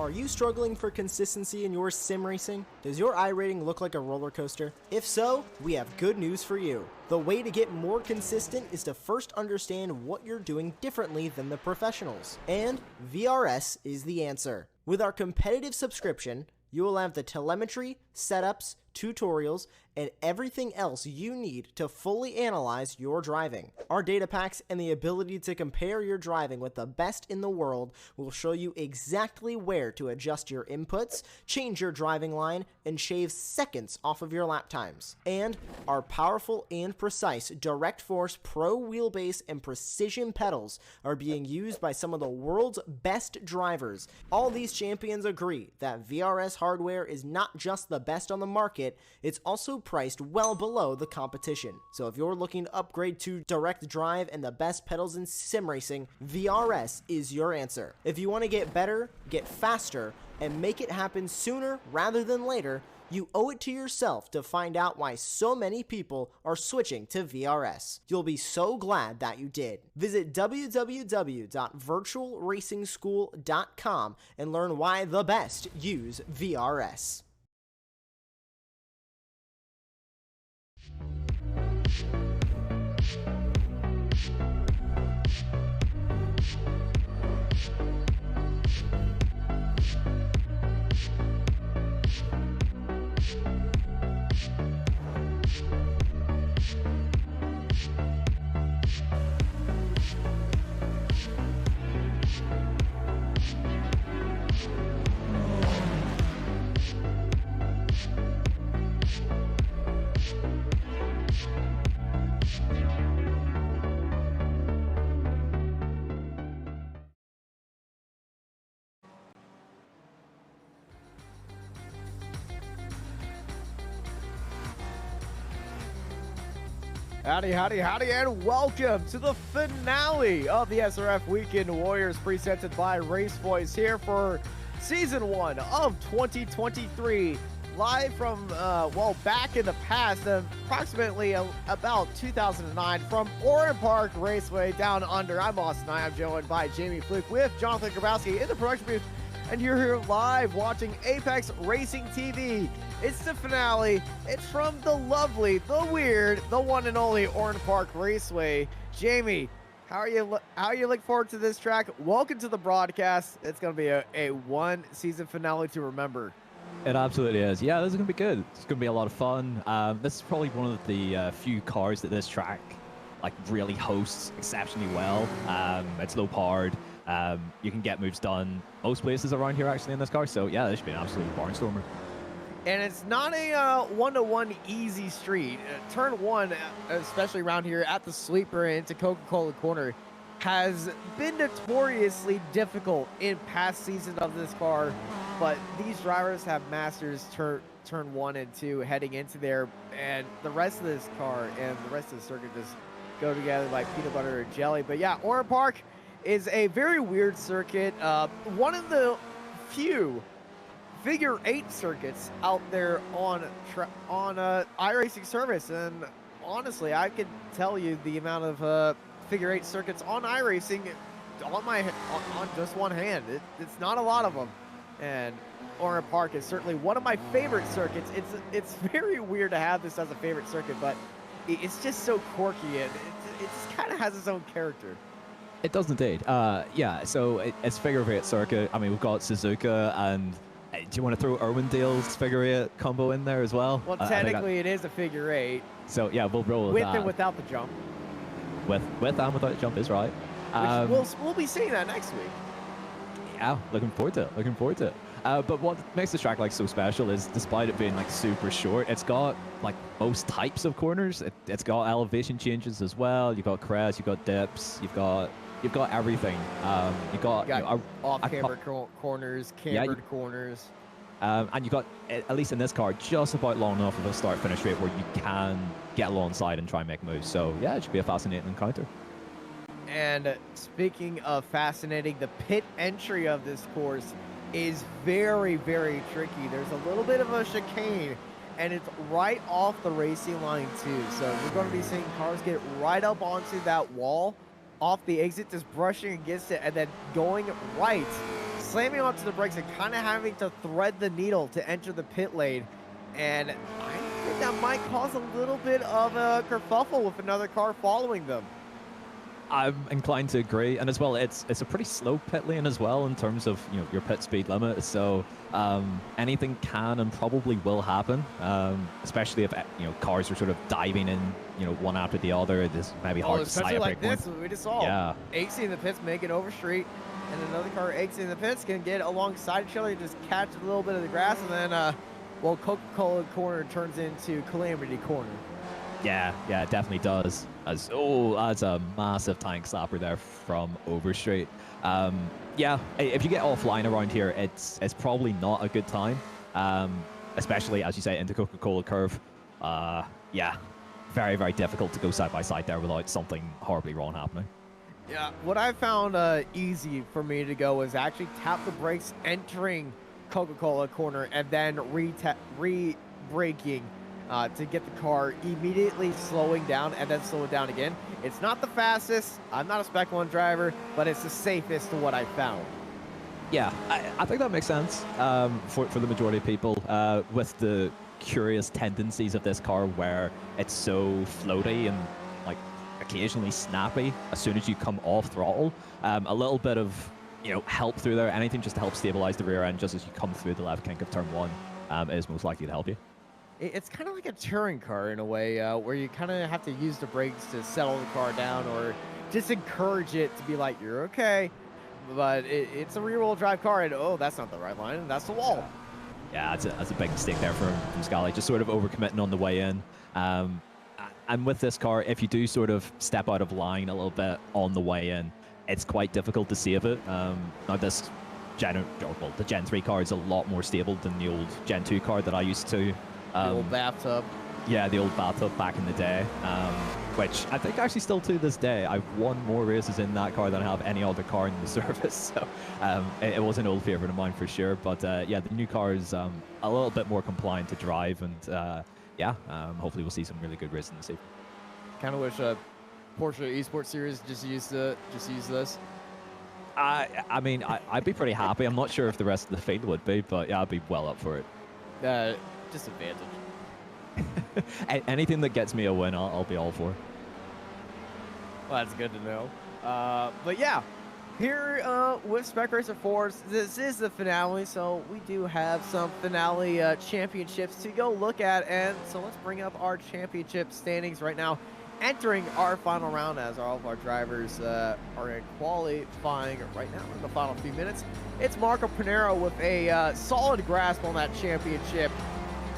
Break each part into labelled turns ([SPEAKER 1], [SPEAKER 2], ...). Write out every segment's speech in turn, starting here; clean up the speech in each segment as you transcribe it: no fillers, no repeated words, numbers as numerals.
[SPEAKER 1] Are you struggling for consistency in your sim racing? Does your iRating look like a roller coaster? If so, we have good news for you. The way to get more consistent is to first understand what you're doing differently than the professionals. And VRS is the answer. With our competitive subscription, you will have the telemetry, setups, tutorials, and everything else you need to fully analyze your driving. Our data packs and the ability to compare your driving with the best in the world will show you exactly where to adjust your inputs, change your driving line, and shave seconds off of your lap times. And our powerful and precise Direct Force Pro wheelbase and precision pedals are being used by some of the world's best drivers. All these champions agree that VRS hardware is not just the best on the market, it's also priced well below the competition. So if you're looking to upgrade to direct drive and the best pedals in sim racing, VRS is your answer. If you want to get better, get faster, and make it happen sooner rather than later, you owe it to yourself to find out why so many people are switching to VRS. You'll be so glad that you did. Visit www.virtualracingschool.com and learn why the best use VRS.
[SPEAKER 2] Howdy, howdy, howdy, and welcome to the finale of the SRF Weekend Warriors presented by Race Voice here for Season 1 of 2023. Live from, well, back in the past, approximately about 2009 from Orland Park Raceway down under. I'm Austin. I'm joined by Jamie Fluke with Jonathan Grabowski in the production booth. And you're here live watching Apex Racing TV. It's the finale. It's from the lovely, the weird, the one and only Orland Park Raceway. Jamie, how are you looking forward to this track? Welcome to the broadcast. It's going to be a one season finale to remember.
[SPEAKER 3] It absolutely is. Yeah, this is going to be good. It's going to be a lot of fun. This is probably one of the few cars that this track really hosts exceptionally well. It's low powered. You can get moves done most places around here actually in this car. So yeah, this should be an absolute barnstormer.
[SPEAKER 2] And it's not a one-to-one easy street. Turn one, especially around here at the sleeper into Coca-Cola Corner, has been notoriously difficult in past seasons of this car. But these drivers have masters turn 1 and 2 heading into there, and the rest of this car and the rest of the circuit just go together like peanut butter and jelly. But yeah, Orland Park is a very weird circuit. One of the few figure 8 circuits out there on iRacing service, and honestly, I can tell you the amount of figure 8 circuits on iRacing on just one hand. It's not a lot of them, and Orland Park is certainly one of my favorite circuits. It's very weird to have this as a favorite circuit, but it's just so quirky, and it just kind of has its own character.
[SPEAKER 3] It does indeed. Yeah, so it's figure 8 circuit. I mean, we've got Suzuka and do you want to throw Irwindale's figure 8 combo in there as well?
[SPEAKER 2] Well, technically it is a figure 8.
[SPEAKER 3] So yeah, we'll roll with that.
[SPEAKER 2] With and without the jump.
[SPEAKER 3] With and without the jump is right.
[SPEAKER 2] We'll be seeing that next week.
[SPEAKER 3] Yeah, looking forward to it. But what makes this track so special is, despite it being super short, it's got most types of corners. It's got elevation changes as well. You've got crest, you've got dips, you've got everything. You've got
[SPEAKER 2] off-camber corners, cambered corners.
[SPEAKER 3] And you got, at least in this car, just about long enough of a start-finish rate where you can get alongside and try and make moves. So yeah, it should be a fascinating encounter.
[SPEAKER 2] And speaking of fascinating, the pit entry of this course is very, very tricky. There's a little bit of a chicane, and it's right off the racing line too. So we're going to be seeing cars get right up onto that wall off the exit, just brushing against it, and then going right slamming onto the brakes and kind of having to thread the needle to enter the pit lane. And I think that might cause a little bit of a kerfuffle with another car following them.
[SPEAKER 3] I'm inclined to agree, and as well, it's a pretty slow pit lane as well in terms of your pit speed limit. So anything can and probably will happen, especially if cars are sort of diving in, one after the other. This may be hard to sight a
[SPEAKER 2] like
[SPEAKER 3] break
[SPEAKER 2] this,
[SPEAKER 3] point.
[SPEAKER 2] we just saw.
[SPEAKER 3] Yeah.
[SPEAKER 2] AC in the pits make it over street, and another car AC in the pits can get alongside each other, just catch a little bit of the grass, and then well, Coca-Cola corner turns into Calamity corner.
[SPEAKER 3] Yeah, it definitely does. That's a massive tank slapper there from Overstreet. Yeah, if you get offline around here, it's probably not a good time, especially as you say into Coca-Cola curve. Yeah, very, very difficult to go side by side there without something horribly wrong happening.
[SPEAKER 2] Yeah, what I found easy for me to go is actually tap the brakes entering Coca-Cola corner and then re-braking to get the car immediately slowing down and then slow it down again. It's not the fastest. I'm not a Spec 1 driver, but it's the safest to what I found.
[SPEAKER 3] Yeah, I think that makes sense for the majority of people with the curious tendencies of this car where it's so floaty and like occasionally snappy as soon as you come off throttle. A little bit of help through there, anything just to help stabilize the rear end just as you come through the left kink of turn 1 is most likely to help you.
[SPEAKER 2] It's kind of like a touring car in a way where you kind of have to use the brakes to settle the car down or just encourage it to be like, you're okay. But it's a rear-wheel drive car, and oh, that's not the right line, and that's the wall.
[SPEAKER 3] Yeah, that's a big mistake there from Scally, just sort of overcommitting on the way in. And with this car, if you do sort of step out of line a little bit on the way in, it's quite difficult to save it. Now this the Gen 3 car is a lot more stable than the old Gen 2 car that I used to.
[SPEAKER 2] The old bathtub.
[SPEAKER 3] Yeah, the old bathtub back in the day, which I think actually still to this day, I've won more races in that car than I have any other car in the service. So it was an old favorite of mine for sure. But yeah, the new car is a little bit more compliant to drive, and yeah, hopefully we'll see some really good racing this evening.
[SPEAKER 2] Kind of wish Porsche Esports Series just use this.
[SPEAKER 3] I mean, I'd be pretty happy. I'm not sure if the rest of the field would be, but yeah, I'd be well up for it.
[SPEAKER 2] Disadvantage.
[SPEAKER 3] Anything that gets me a win, I'll be all for.
[SPEAKER 2] Well, that's good to know. But yeah, here with Spec Racer 4, this is the finale, so we do have some finale championships to go look at, and so let's bring up our championship standings right now. Entering our final round as all of our drivers are qualifying right now in the final few minutes. It's Marco Pinero with a solid grasp on that championship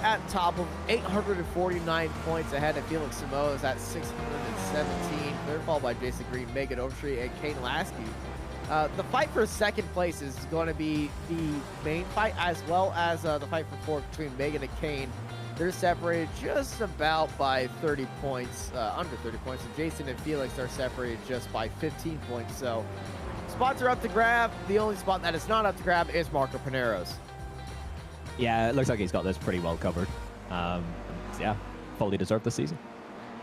[SPEAKER 2] at top of 849 points ahead of Felix Samoa is at 617. Third followed by Jason Green, Megan Overstreet, and Kane Lasky. The fight for second place is going to be the main fight, as well as the fight for fourth between Megan and Kane. They're separated just about by 30 points, under 30 points, and Jason and Felix are separated just by 15 points. So spots are up to grab. The only spot that is not up to grab is Marco Pinero's.
[SPEAKER 3] Yeah, it looks like he's got this pretty well covered. Yeah, fully deserved this season.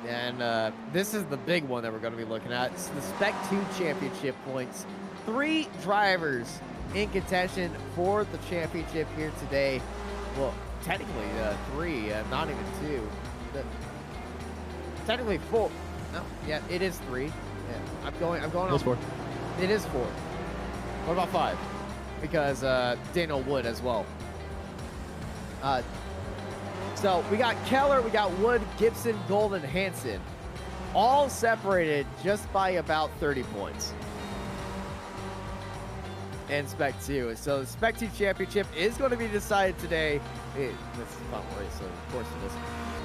[SPEAKER 2] And this is the big one that we're going to be looking at. It's the Spec 2 championship points. 3 drivers in contention for the championship here today. Well, technically 3, not even 2. Technically 4. No, yeah, it is 3. Yeah, I'm going
[SPEAKER 3] It's 4.
[SPEAKER 2] It is 4. What about 5? Because Daniel Wood as well. So we got Keller, we got Wood, Gibson, Golden, Hansen, all separated just by about 30 points. And Spec 2. So the Spec 2 championship is going to be decided today. This is a fun race, so of course it is.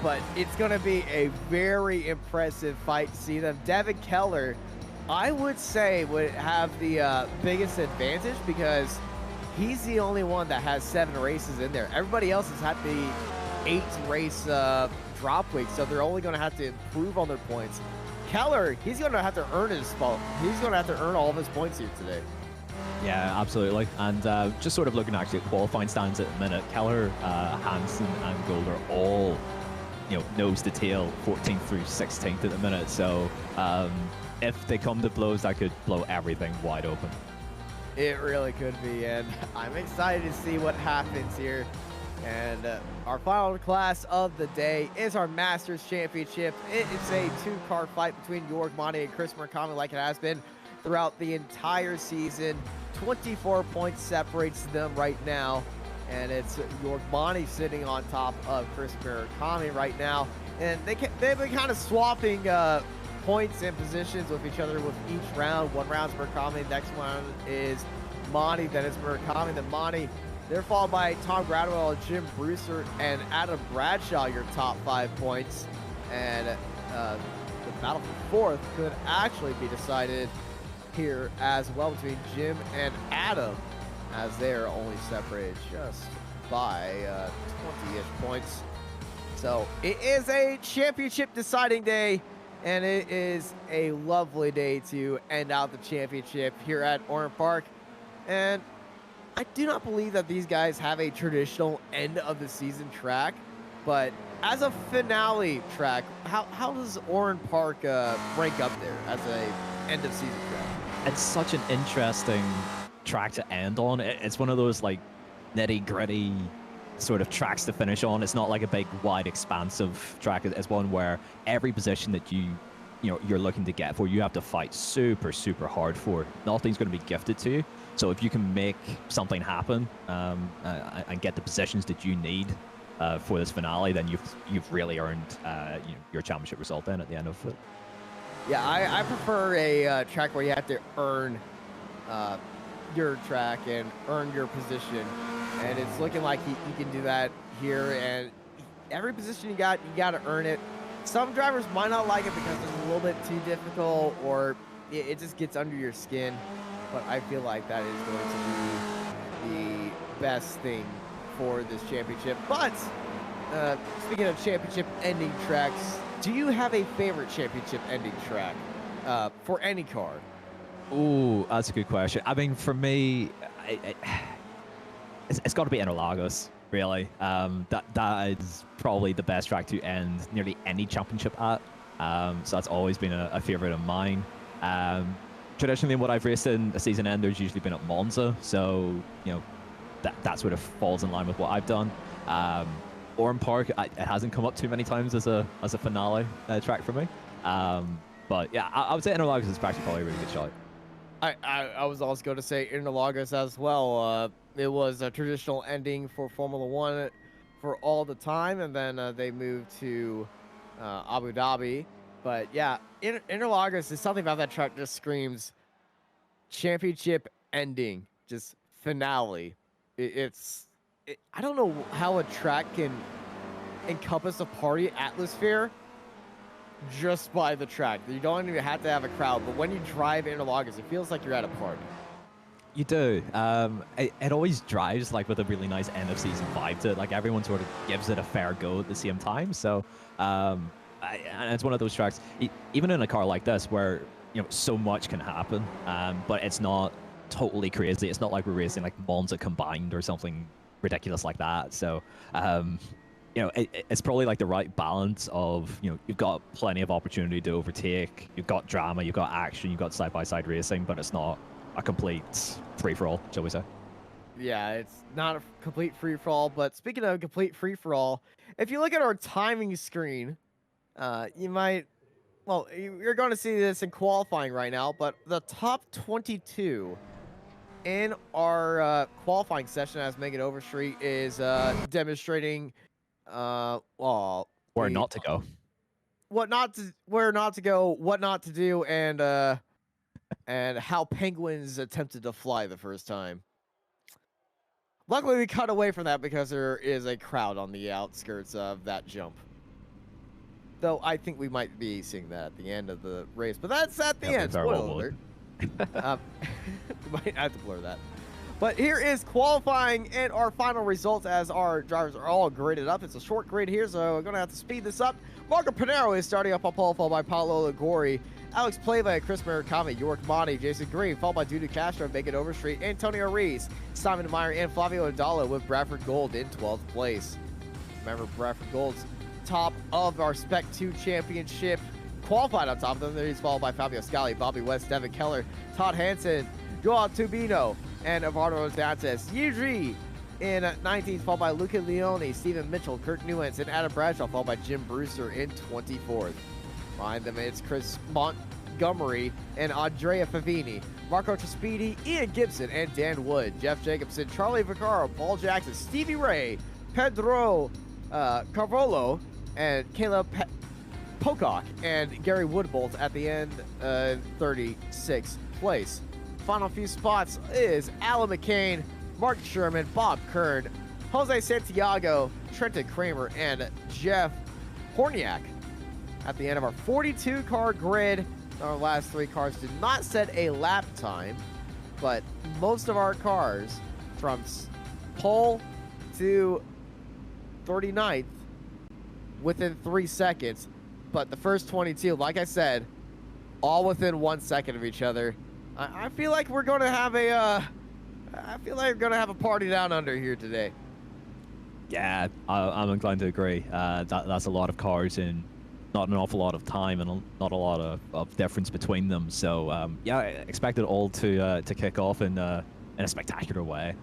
[SPEAKER 2] But it's going to be a very impressive fight to see them. Devin Keller, I would say, would have the biggest advantage because he's the only one that has 7 races in there. Everybody else has had the 8-race drop week, so they're only going to have to improve on their points. Keller, he's going to have to earn his spot. He's going to have to earn all of his points here today.
[SPEAKER 3] Yeah, absolutely. And just sort of looking actually at qualifying stands at the minute, Keller, Hansen, and Gold are all, nose to tail, 14th through 16th at the minute. So if they come to blows, that could blow everything wide open.
[SPEAKER 2] It really could be, and I'm excited to see what happens here. And our final class of the day is our Masters Championship. It's a two-car fight between York Monty and Chris Murakami, like it has been throughout the entire season. 24 points separates them right now, and it's York Monty sitting on top of Chris Murakami right now. And they've been kind of swapping points and positions with each other with each round. One round's Murakami, next one is Monty, then it's Murakami, then Monty. They're followed by Tom Gradwell, Jim Brewster, and Adam Bradshaw, your top 5 points. And the battle for fourth could actually be decided here as well between Jim and Adam, as they're only separated just by 20-ish points. So it is a championship deciding day, and it is a lovely day to end out the championship here at Oran Park. And I do not believe that these guys have a traditional end of the season track, but as a finale track, how does Oran Park rank up there as a end of season track?
[SPEAKER 3] It's such an interesting track to end on. It's one of those like nitty gritty sort of tracks to finish on. It's not like a big wide expansive track. It's one where every position that you're looking to get for, you have to fight super hard for. Nothing's going to be gifted to you. So if you can make something happen and get the positions that you need for this finale, then you've really earned your championship result then at the end of it.
[SPEAKER 2] Yeah, I prefer a track where you have to earn your track and earn your position, and it's looking like you can do that here. And every position you got to earn it. Some drivers might not like it because it's a little bit too difficult, or it just gets under your skin. But I feel like that is going to be the best thing for this championship. But speaking of championship ending tracks, do you have a favorite championship ending track for any car?
[SPEAKER 3] Ooh, that's a good question. I mean, for me, it's got to be Interlagos, really. That is probably the best track to end nearly any championship at. So that's always been a favorite of mine. Traditionally, what I've raced in a season end, there's usually been at Monza, so that sort of falls in line with what I've done. Oran Park, it hasn't come up too many times as a finale track for me. But yeah, I would say Interlagos is probably a really good shot.
[SPEAKER 2] I was also going to say Interlagos as well. It was a traditional ending for Formula One for all the time, and then they moved to Abu Dhabi. But yeah, Interlagos is something about that track just screams championship ending, just finale. I don't know how a track can encompass a party atmosphere just by the track. You don't even have to have a crowd, but when you drive Interlagos, it feels like you're at a party.
[SPEAKER 3] You do. It always drives like with a really nice end of season vibe to it. Like everyone sort of gives it a fair go at the same time. So, and it's one of those tracks, even in a car like this, where so much can happen, but it's not totally crazy. It's not like we're racing like Monza combined or something ridiculous like that. So, it's probably like the right balance of you've got plenty of opportunity to overtake, you've got drama, you've got action, you've got side-by-side racing, but it's not a complete free-for-all, shall we say.
[SPEAKER 2] Yeah, it's not a complete free-for-all, but speaking of complete free-for-all, if you look at our timing screen, you might, well, you're going to see this in qualifying right now, but the top 22 in our qualifying session as Megan Overstreet is demonstrating
[SPEAKER 3] where not to go,
[SPEAKER 2] where not to go, what not to do, and how penguins attempted to fly the first time. Luckily, we cut away from that because there is a crowd on the outskirts of that jump. Though I think we might be seeing that at the end of the race, but that's at the end. Spoiler alert. We might have to blur that. But here is qualifying and our final results as our drivers are all graded up. It's a short grid here, so we're going to have to speed this up. Marco Pinero is starting up on pole, followed by Paolo Ligori. Alex Pleva, Chris Murakami, York Monty, Jason Green, followed by Dudu Castro, Megan Overstreet, Antonio Rees, Simon Meyer, and Flavio Adala with Bradford Gold in 12th place. Remember, Bradford Gold's top of our Spec 2 championship, qualified on top of them. He's followed by Fabio Scali, Bobby West, Devin Keller, Todd Hansen, Joao Tubino and Eduardo Dantes. Yuji in 19th, followed by Luca Leone, Stephen Mitchell, Kurt Newens, and Adam Bradshaw, followed by Jim Brewster in 24th. Behind them, it's Chris Montgomery and Andrea Favini, Marco Trespidi, Ian Gibson, and Dan Wood, Jeff Jacobson, Charlie Vaccaro, Paul Jackson, Stevie Ray, Pedro Carvalho, and Caleb Pocock, and Gary Woodbolt at the end, 36th place. Final few spots is Alan McCain, Mark Sherman, Bob Kern, Jose Santiago, Trenton Kramer, and Jeff Horniak. At the end of our 42-car grid, our last 3 cars did not set a lap time, but most of our cars from pole to 39th within 3 seconds. But the first 22, like I said, all within 1 second of each other. I feel like we're going to have a party down under here today.
[SPEAKER 3] Yeah, I'm inclined to agree. That's a lot of cars in not an awful lot of time and not a lot of difference between them. So yeah, I expect it all to kick off in a spectacular way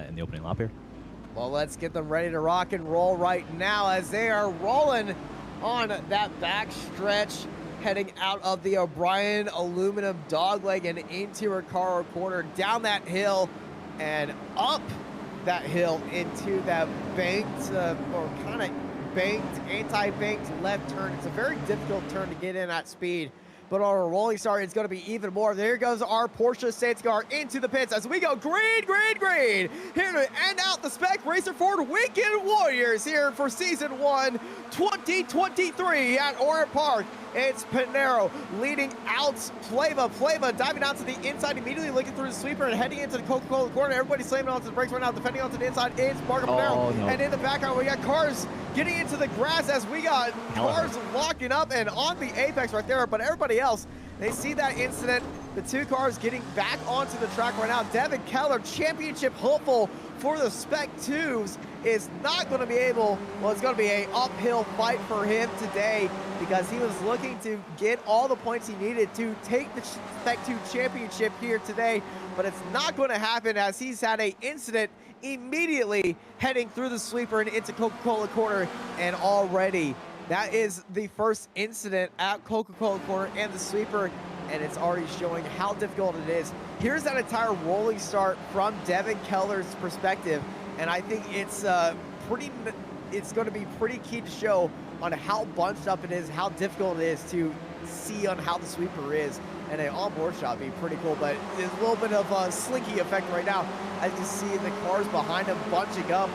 [SPEAKER 3] in the opening lap here.
[SPEAKER 2] Well, let's get them ready to rock and roll right now as they are rolling on that back stretch, heading out of the O'Brien aluminum dogleg and into Recaro corner, down that hill and up that hill into that banked or kind of banked, anti-banked left turn. It's a very difficult turn to get in at speed, but on a rolling start, it's going to be even more. There goes our Porsche safety car into the pits as we go green, green, green. Here to end out the Spec Racer Ford Weekend Warriors here for Season 1, 2023 at Orient Park. It's Pinero leading out Flava. Flava diving out to the inside, immediately looking through the sweeper and heading into the Coca-Cola corner. Everybody's slamming onto the brakes right now, defending onto the inside. It's Marco Pinero.
[SPEAKER 3] No.
[SPEAKER 2] And in the background, we got cars getting into the grass as we got cars locking up and on the apex right there. But everybody else, they see that incident. The 2 cars getting back onto the track right now. Devin Keller, championship hopeful for the Spec 2s, is not going to be able, well, it's going to be an uphill fight for him today because he was looking to get all the points he needed to take the Spec 2 championship here today, but it's not going to happen as he's had an incident immediately heading through the sweeper and into Coca-Cola corner, and already that is the first incident at Coca-Cola corner and the sweeper, and it's already showing how difficult it is. Here's that entire rolling start from Devin Keller's perspective, and I think it's going to be pretty key to show on how bunched up it is, how difficult it is to see on how the sweeper is, and an onboard shot would be pretty cool, but there's a little bit of a slinky effect right now as you see the cars behind him bunching up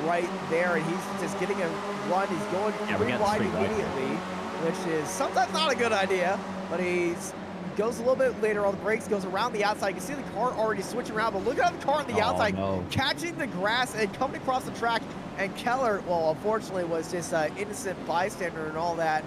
[SPEAKER 2] right there, and he's just getting a run. He's going 3 wide immediately, which is sometimes not a good idea, but he's goes a little bit later on the brakes, goes around the outside. You can see the car already switching around, but look at the car on the outside, catching the grass and coming across the track. And Keller, well, unfortunately, was just an innocent bystander and all that.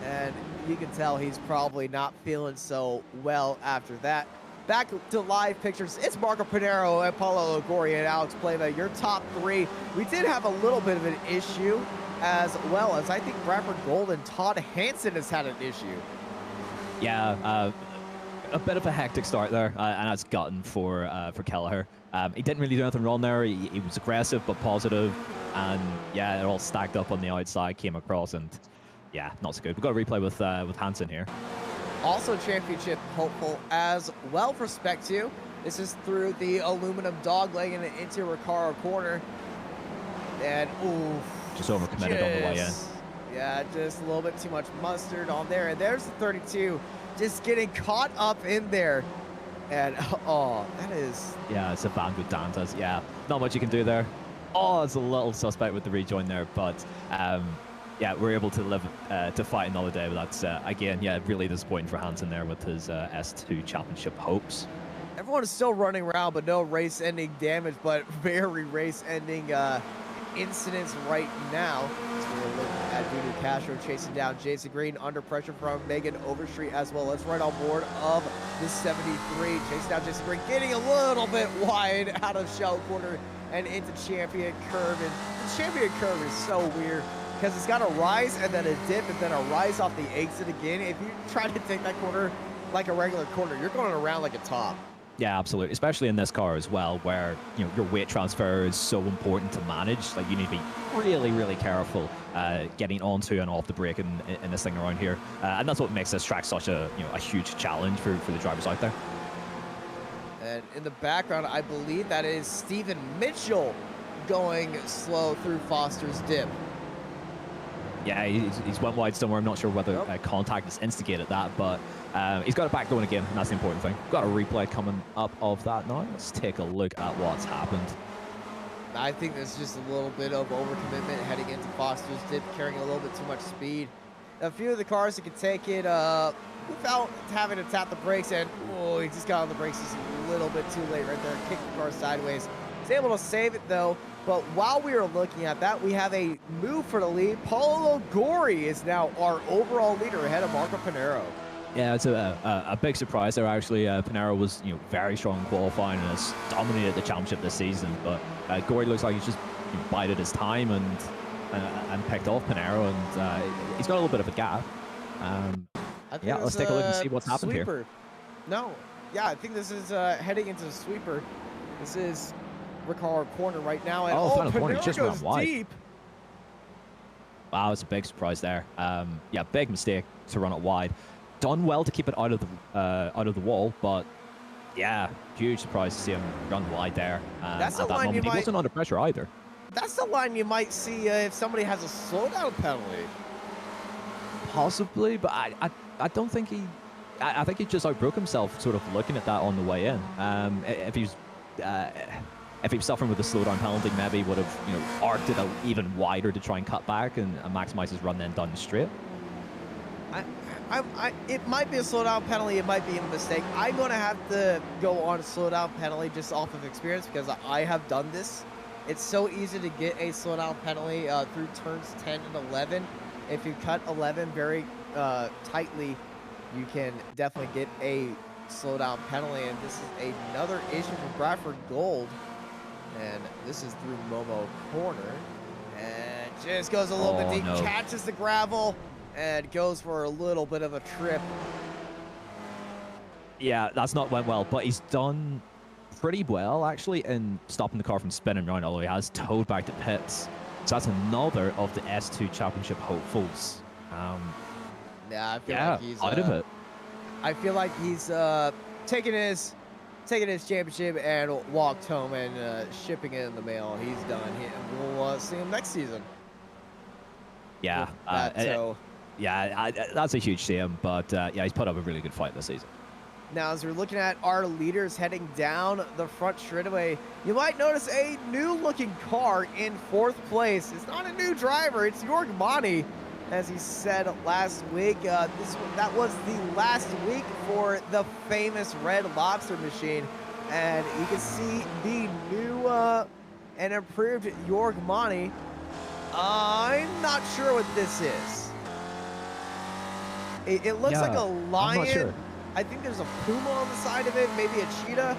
[SPEAKER 2] And you can tell he's probably not feeling so well after that. Back to live pictures. It's Marco Pinero and Paulo Logori and Alex Plava, your top 3. We did have a little bit of an issue, as well as I think Bradford Gold and Todd Hansen has had an issue.
[SPEAKER 3] Yeah, a bit of a hectic start there, and that's gutting for Kelleher. He didn't really do anything wrong there. He was aggressive but positive, and yeah, it all stacked up on the outside, came across, and yeah, not so good. We've got a replay with Hansen here.
[SPEAKER 2] Also championship hopeful as well for Spec 2. This is through the aluminum dogleg and into Recaro corner. And ooh,
[SPEAKER 3] just overcommitted on the way in.
[SPEAKER 2] Yeah, just a little bit too much mustard on there. And there's the 32 just getting caught up in there. And oh, that is...
[SPEAKER 3] Yeah, it's a Van with Dantas. Yeah, not much you can do there. Oh, it's a little suspect with the rejoin there, but yeah, we're able to live to fight another day. But that's again, yeah, really disappointing for Hansen there with his S2 championship hopes.
[SPEAKER 2] Everyone is still running around, but no race-ending damage, but very race-ending incidents right now. So we're looking at Dudu Castro chasing down Jason Green under pressure from Megan Overstreet as well. Let's right on board of the 73. Chasing down Jason Green, getting a little bit wide out of shell corner and into champion curve. And the champion curve is so weird because it's got a rise and then a dip and then a rise off the exit again. If you try to take that corner like a regular corner, you're going around like a top.
[SPEAKER 3] Yeah, absolutely. Especially in this car as well, where your weight transfer is so important to manage. Like you need to be really, really careful getting onto and off the brake in this thing around here, and that's what makes this track such a huge challenge for the drivers out there.
[SPEAKER 2] And in the background, I believe that is Steven Mitchell going slow through Foster's dip.
[SPEAKER 3] Yeah, he's went wide somewhere. I'm not sure whether contact has instigated that, but he's got it back going again, and that's the important thing. Got a replay coming up of that now. Let's take a look at what's happened.
[SPEAKER 2] I think there's just a little bit of overcommitment heading into Foster's dip, carrying a little bit too much speed. A few of the cars that could take it without having to tap the brakes, and he just got on the brakes just a little bit too late right there, kicked the car sideways. He's able to save it though, but while we are looking at that, we have a move for the lead. Paulo Gori is now our overall leader ahead of Marco Pinheiro.
[SPEAKER 3] Yeah, it's a big surprise there actually. Pinheiro was very strong in qualifying and has dominated the championship this season, but Gori looks like he's just bided his time and picked off Pinheiro, and he's got a little bit of a gap. Yeah, let's take a look and see what's happened here.
[SPEAKER 2] No, yeah, I think this is heading into the sweeper. This is Ricard corner right now, and
[SPEAKER 3] final corner, just
[SPEAKER 2] goes
[SPEAKER 3] went wide.
[SPEAKER 2] deep.
[SPEAKER 3] Wow, it's a big surprise there. Yeah, big mistake to run it wide. Done well to keep it out of the wall, but yeah, huge surprise to see him run wide there.
[SPEAKER 2] That's
[SPEAKER 3] at
[SPEAKER 2] the
[SPEAKER 3] that
[SPEAKER 2] line
[SPEAKER 3] moment. He wasn't under pressure either.
[SPEAKER 2] That's the line you might see if somebody has a slowdown penalty.
[SPEAKER 3] Possibly, but I don't think he. I think he just outbroke himself, sort of looking at that on the way in. If he was suffering with a slowdown penalty, maybe he would have arced it out even wider to try and cut back and maximize his run then down the straight.
[SPEAKER 2] It might be a slowdown penalty. It might be a mistake. I'm going to have to go on a slowdown penalty just off of experience because I have done this. It's so easy to get a slowdown penalty through turns 10 and 11. If you cut 11 very tightly, you can definitely get a slowdown penalty. And this is another issue for Bradford Gold. And this is through Momo corner. And just goes a little bit deep, catches the gravel, and goes for a little bit of a trip.
[SPEAKER 3] Yeah, that's not went well, but he's done pretty well, actually, in stopping the car from spinning around, although he has towed back to pits. So that's another of the S2 Championship hopefuls.
[SPEAKER 2] Yeah, I feel like he's
[SPEAKER 3] out of it.
[SPEAKER 2] I feel like he's taking his championship and walked home and shipping it in the mail. He's done. We'll see him next season.
[SPEAKER 3] Yeah, that's a huge shame, but yeah, he's put up a really good fight this season.
[SPEAKER 2] Now, as we're looking at our leaders heading down the front straightaway, you might notice a new-looking car in 4th place. It's not a new driver. It's Jorg Mani, as he said last week. That was the last week for the famous Red Lobster machine, and you can see the new and improved Jorg Mani. I'm not sure what this is. It looks like a lion.
[SPEAKER 3] I'm not sure.
[SPEAKER 2] I think there's a puma on the side of it, maybe a cheetah,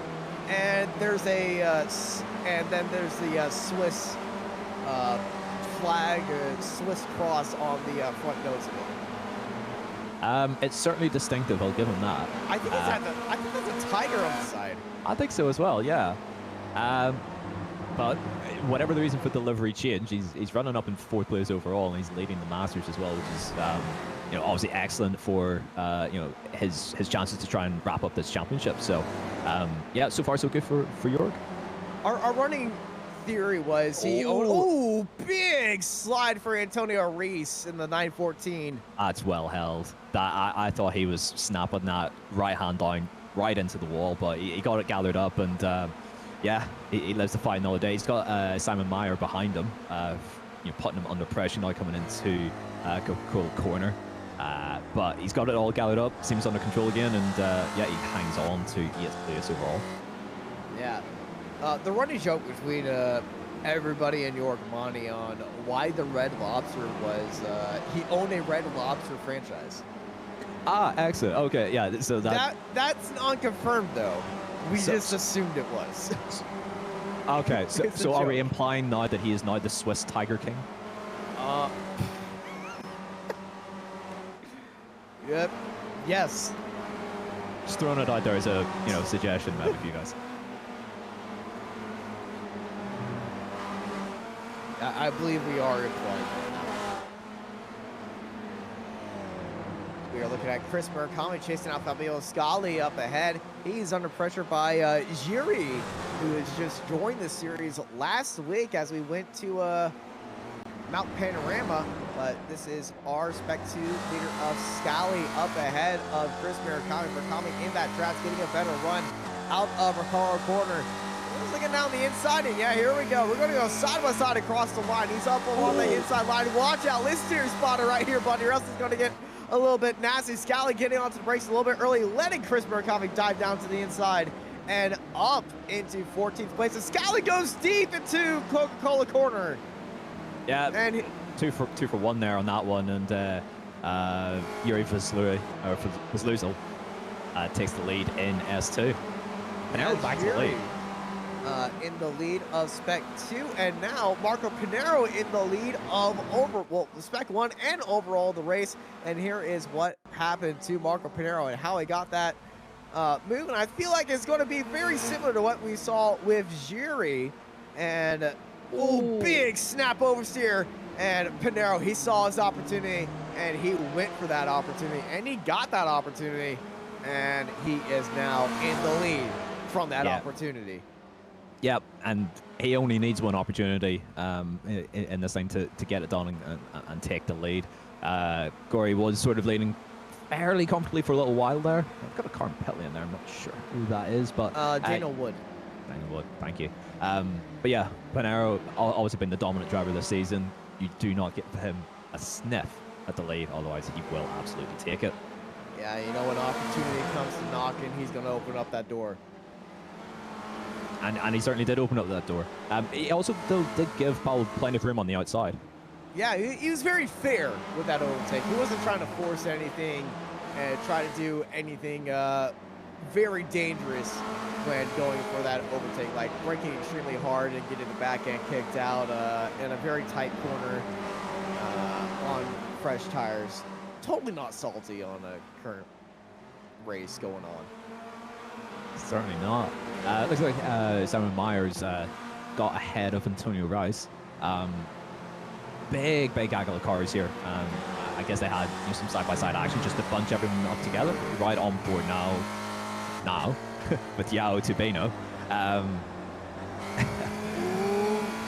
[SPEAKER 2] and there's and then there's the Swiss flag, Swiss cross on the front nose of it.
[SPEAKER 3] It's certainly distinctive. I'll give him that.
[SPEAKER 2] I think that's a tiger on the side.
[SPEAKER 3] I think so as well. Yeah. But whatever the reason for the livery change, he's running up in 4th place overall, and he's leading the Masters as well, which is obviously excellent for his chances to try and wrap up this championship. So yeah, so far so good for Jorg.
[SPEAKER 2] Our running theory was big slide for Antonio Reese in the 914.
[SPEAKER 3] That's well held. That I thought he was snapping that right hand down right into the wall, but he got it gathered up, and yeah, he lives to fight another day. He's got Simon Meyer behind him, putting him under pressure now coming into Coca-Cola corner. But he's got it all gathered up, seems under control again, and yeah, he hangs on to 8th place overall.
[SPEAKER 2] Yeah. The running joke between everybody and Jorg Mani on why the Red Lobster was he owned a Red Lobster franchise.
[SPEAKER 3] Ah, excellent. Okay, yeah. So
[SPEAKER 2] that's unconfirmed though. We just assumed it was.
[SPEAKER 3] Okay, so are we implying now that he is now the Swiss Tiger King?
[SPEAKER 2] Yep. Yes.
[SPEAKER 3] Just throwing it out there as a suggestion maybe for you guys.
[SPEAKER 2] I believe we are in play. We are looking at Chris Murakami chasing out Fabio Scali up ahead. He's under pressure by Jiri, who has just joined the series last week as we went to Mount Panorama. But this is our Spec 2 leader of Scali up ahead of Chris Murakami. Murakami in that trap, getting a better run out of Ricardo corner. He's looking down the inside, and yeah, here we go. We're going to go side by side across the line. He's up along the inside line. Watch out, listen to your spotter right here, buddy, or else it's going to get a little bit nasty. Scali getting onto the brakes a little bit early, letting Chris Murakami dive down to the inside and up into 14th place. And Scali goes deep into Coca-Cola corner.
[SPEAKER 3] Yeah,
[SPEAKER 2] and
[SPEAKER 3] two for one there on that one, and Yuri Vazluzel takes the lead in S2. And now back to the lead.
[SPEAKER 2] In the lead of Spec 2, and now Marco Pinero in the lead of Spec 1 and overall the race. And here is what happened to Marco Pinero and how he got that move. And I feel like it's going to be very similar to what we saw with Jiri. And big snap oversteer. And Pinero, he saw his opportunity and he went for that opportunity and he got that opportunity. And he is now in the lead from that opportunity.
[SPEAKER 3] Yep, and he only needs one opportunity in this thing to get it done and take the lead. Gory was sort of leading fairly comfortably for a little while there. I've got a car penalty in there. I'm not sure who that is, but
[SPEAKER 2] Daniel Wood.
[SPEAKER 3] Daniel Wood, thank you. But yeah, Pinero always been the dominant driver this season. You do not give him a sniff at the lead, otherwise he will absolutely take it.
[SPEAKER 2] Yeah, you know, when opportunity comes to knocking, he's going to open up that door.
[SPEAKER 3] And he certainly did open up that door. He also did give Paul plenty of room on the outside.
[SPEAKER 2] Yeah, he was very fair with that overtake. He wasn't trying to force anything and try to do anything very dangerous when going for that overtake, like braking extremely hard and getting the back end kicked out in a very tight corner on fresh tires. Totally not salty on a current race going on.
[SPEAKER 3] Certainly not. Looks like Simon Myers got ahead of Antonio Rice. Big angle of cars here. I guess they had some side-by-side action just to bunch everyone up together. Right on board now with Yao Tubino.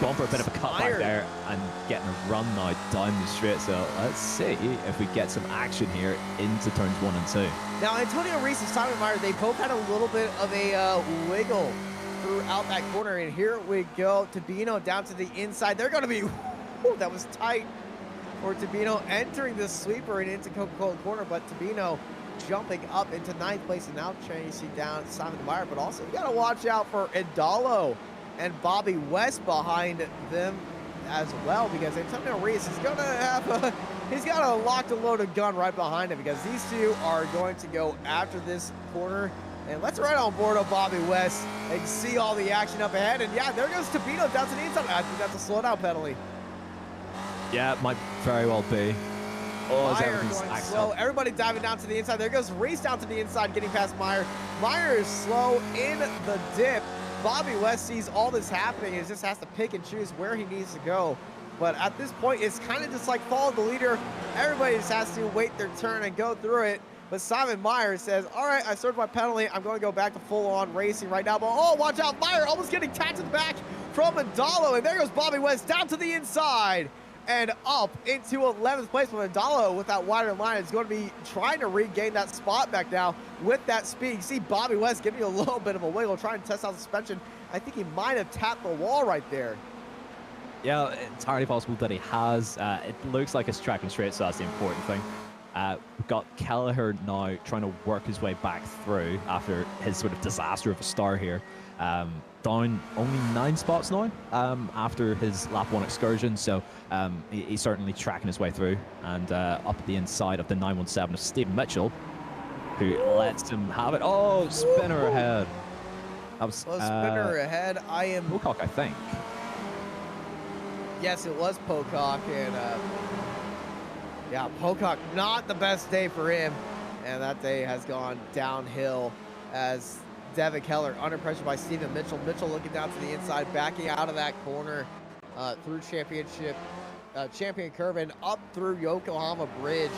[SPEAKER 3] Going for a bit of a cutback there and getting a run now down the straight. So let's see if we get some action here into turns 1 and 2.
[SPEAKER 2] Now, Antonio Reese and Simon Meyer, they both had a little bit of a wiggle throughout that corner. And here we go. Tubino down to the inside. They're going to be, that was tight for Tubino entering the sweeper and into Coca-Cola corner. But Tubino jumping up into 9th place and now chasing down Simon Meyer. But also, you got to watch out for Idalo and Bobby West behind them as well, because Antonio Reese is going to have he's got a locked and loaded gun right behind him, because these two are going to go after this corner. And let's right on board of Bobby West and see all the action up ahead. And yeah, there goes Tubino down to the inside. I think that's a slowdown penalty.
[SPEAKER 3] Yeah, it might very well be.
[SPEAKER 2] Meyer going slow. Everybody diving down to the inside. There goes Reese down to the inside, getting past Meyer. Meyer is slow in the dip. Bobby West sees all this happening and just has to pick and choose where he needs to go. But at this point, it's kind of just like follow the leader. Everybody just has to wait their turn and go through it. But Simon Meyer says, all right, I served my penalty. I'm going to go back to full-on racing right now. But, oh, watch out. Meyer almost getting tapped to the back from Adalo. And there goes Bobby West down to the inside and up into 11th place. But Adalo, with that wider line, is going to be trying to regain that spot back now with that speed. You see Bobby West giving you a little bit of a wiggle, trying to test out the suspension. I think he might have tapped the wall right there.
[SPEAKER 3] Yeah, it's entirely possible that he has. It looks like it's tracking straight, so that's the important thing. We've got Kelleher now trying to work his way back through after his sort of disaster of a start here. Down only 9 spots now after his lap 1 excursion, so he's certainly tracking his way through. And up at the inside of the 917 of Steve Mitchell, who lets him have it. Oh, spinner ahead. That was
[SPEAKER 2] spinner ahead. I am
[SPEAKER 3] Pocock, I think.
[SPEAKER 2] Yes, it was Pocock, and yeah, Pocock, not the best day for him. and that day has gone downhill as Devin Keller under pressure by Steven Mitchell. Mitchell looking down to the inside, backing out of that corner through champion curve and up through Yokohama Bridge.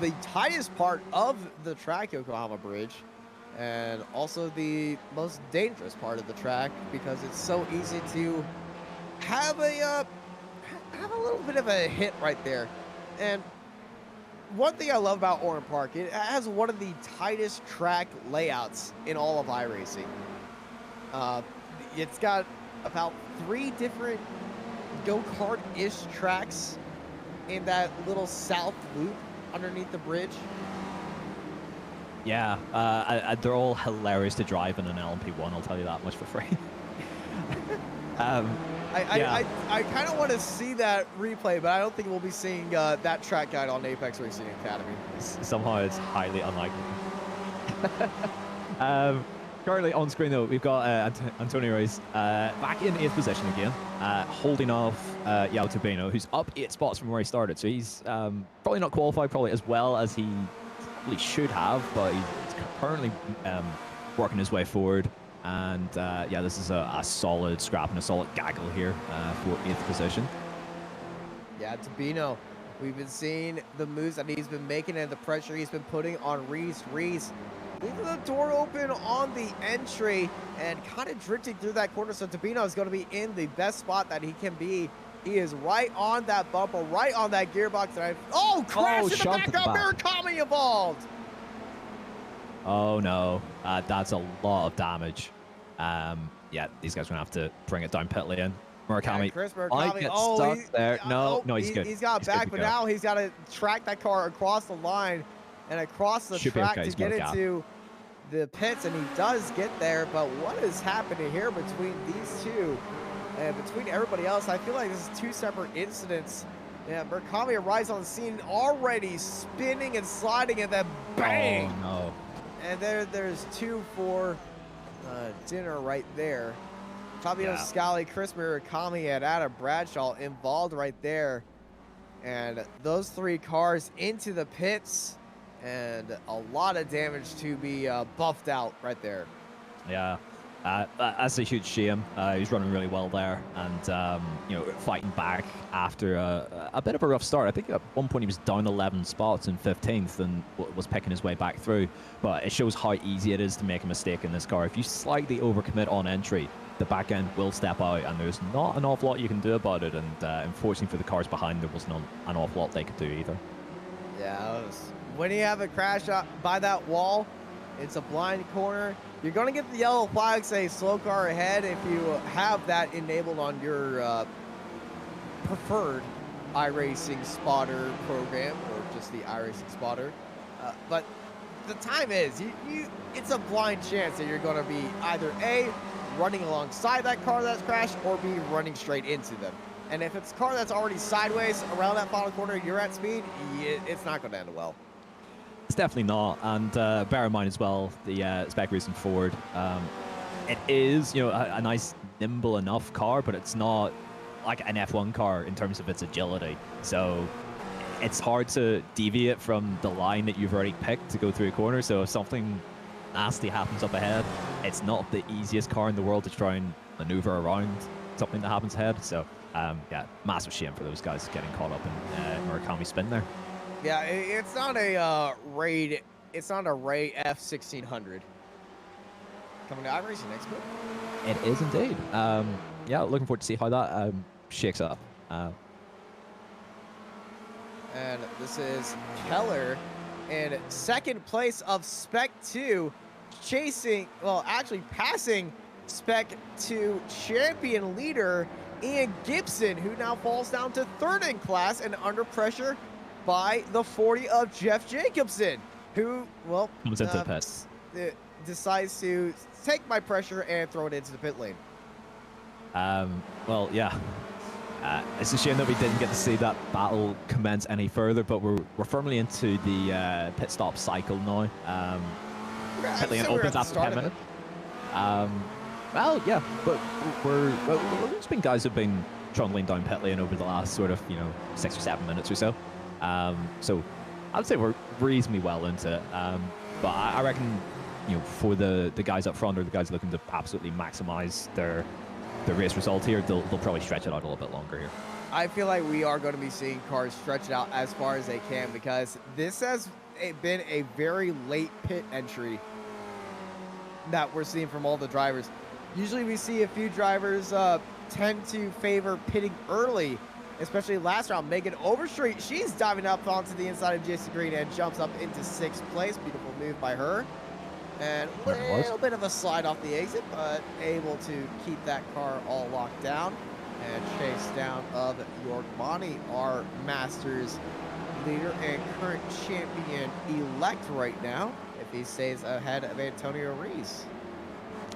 [SPEAKER 2] The tightest part of the track, Yokohama Bridge, and also the most dangerous part of the track because it's so easy to have a little bit of a hit right there. And one thing I love about Oran Park, it has one of the tightest track layouts in all of iRacing. It's got about 3 different go-kart-ish tracks in that little south loop underneath the bridge.
[SPEAKER 3] Yeah, they're all hilarious to drive in an LMP1, I'll tell you that much for free.
[SPEAKER 2] I kind of want to see that replay, but I don't think we'll be seeing that track guide on Apex Racing Academy.
[SPEAKER 3] Somehow it's highly unlikely. Currently on screen though, we've got Antonio Reyes back in 8th position again, holding off Yao Turbino, who's up 8 spots from where he started. So he's probably not qualified probably as well as he probably should have, but he's currently working his way forward. And yeah, this is a solid scrap and a solid gaggle here for 8th position.
[SPEAKER 2] Yeah, Turbino, we've been seeing the moves that he's been making and the pressure he's been putting on Reese. Leaving the door open on the entry and kind of drifting through that corner. So Turbino is going to be in the best spot that he can be. He is right on that bumper, right on that gearbox. Crash in the background. Murakami involved.
[SPEAKER 3] Oh no, that's a lot of damage. Yeah, these guys are going to have to bring it down pit lane. Murakami,
[SPEAKER 2] yeah, Chris Murakami.
[SPEAKER 3] Stuck there. No, he's good.
[SPEAKER 2] He's got back, but now he's got to track that car across the line and across the track to get into the pits, and he does get there. But what is happening here between these two and between everybody else? I feel like this is 2 separate incidents. Yeah, Murakami arrives on the scene already spinning and sliding, and then bang!
[SPEAKER 3] Oh no!
[SPEAKER 2] And there's 2 for dinner right there. Fabio Scali, Chris Murakami, and Adam Bradshaw involved right there. And those 3 cars into the pits, and a lot of damage to be buffed out right there.
[SPEAKER 3] Yeah, that's a huge shame. He's running really well there, and you know, fighting back after a bit of a rough start. I think at one point he was down 11 spots in 15th and was picking his way back through. But it shows how easy it is to make a mistake in this car. If you slightly overcommit on entry, the back end will step out, and there's not an awful lot you can do about it. And unfortunately for the cars behind, there was not an awful lot they could do either.
[SPEAKER 2] Yeah, when you have a crash by that wall, it's a blind corner. You're going to get the yellow flag, say slow car ahead, if you have that enabled on your preferred iRacing spotter program, or just the iRacing spotter. But the time is, it's a blind chance that you're going to be either A, running alongside that car that's crashed, or B, running straight into them. And if it's a car that's already sideways around that final corner, you're at speed, it's not going to end well.
[SPEAKER 3] It's definitely not, and bear in mind as well, the Spec Racing Ford, it is, you know, a nice, nimble enough car, but it's not like an F1 car in terms of its agility. So it's hard to deviate from the line that you've already picked to go through a corner. So if something nasty happens up ahead, it's not the easiest car in the world to try and maneuver around something that happens ahead. So yeah, massive shame for those guys getting caught up in Murakami's spin there.
[SPEAKER 2] Yeah, it's not a raid. It's not a Ray F1600. Coming to iRacing next month.
[SPEAKER 3] It is indeed. Yeah, looking forward to see how that shakes up.
[SPEAKER 2] And this is Keller in 2nd place of Spec 2, actually passing Spec 2 champion leader Ian Gibson, who now falls down to 3rd in class and under pressure by the 40 of Jeff Jacobson, who, well,
[SPEAKER 3] comes into the pits.
[SPEAKER 2] Decides to take my pressure and throw it into the pit lane.
[SPEAKER 3] Well, yeah. It's a shame that we didn't get to see that battle commence any further, but we're firmly into the pit stop cycle now. Pit lane opens after 10 minutes. Well, yeah, but there's been guys who've been trundling down pit lane over the last sort of, 6 or 7 minutes or so. So I'd say we're reasonably well into it. But I reckon, for the guys up front or the guys looking to absolutely maximize their race result here, they'll probably stretch it out a little bit longer here.
[SPEAKER 2] I feel like we are going to be seeing cars stretch it out as far as they can, because this has been a very late pit entry that we're seeing from all the drivers. Usually we see a few drivers tend to favor pitting early, especially last round. Megan Overstreet, she's diving up onto the inside of JC Green and jumps up into 6th place. Beautiful move by her. And a little bit of a slide off the exit, but able to keep that car all locked down and chase down of York Monty, our Masters leader and current champion-elect right now, if he stays ahead of Antonio Rees.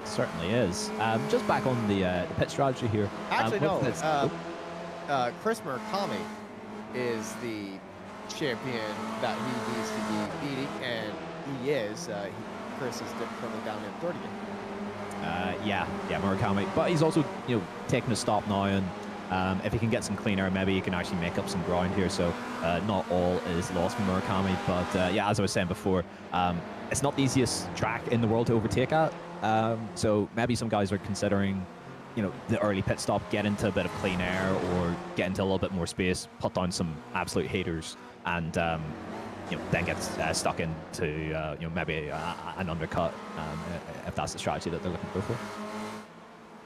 [SPEAKER 3] Certainly is. Just back on the pit strategy here.
[SPEAKER 2] Actually, no. Chris Murakami is the champion that he needs to be beating, and he is. Chris is currently down in 30th.
[SPEAKER 3] Yeah, Murakami. But he's also, taking a stop now, and if he can get some clean air, maybe he can actually make up some ground here. So not all is lost for Murakami. But yeah, as I was saying before, it's not the easiest track in the world to overtake at. So maybe some guys are considering, the early pit stop, get into a bit of clean air or get into a little bit more space, put down some absolute haters, and then get stuck into maybe an undercut, if that's the strategy that they're looking to go for.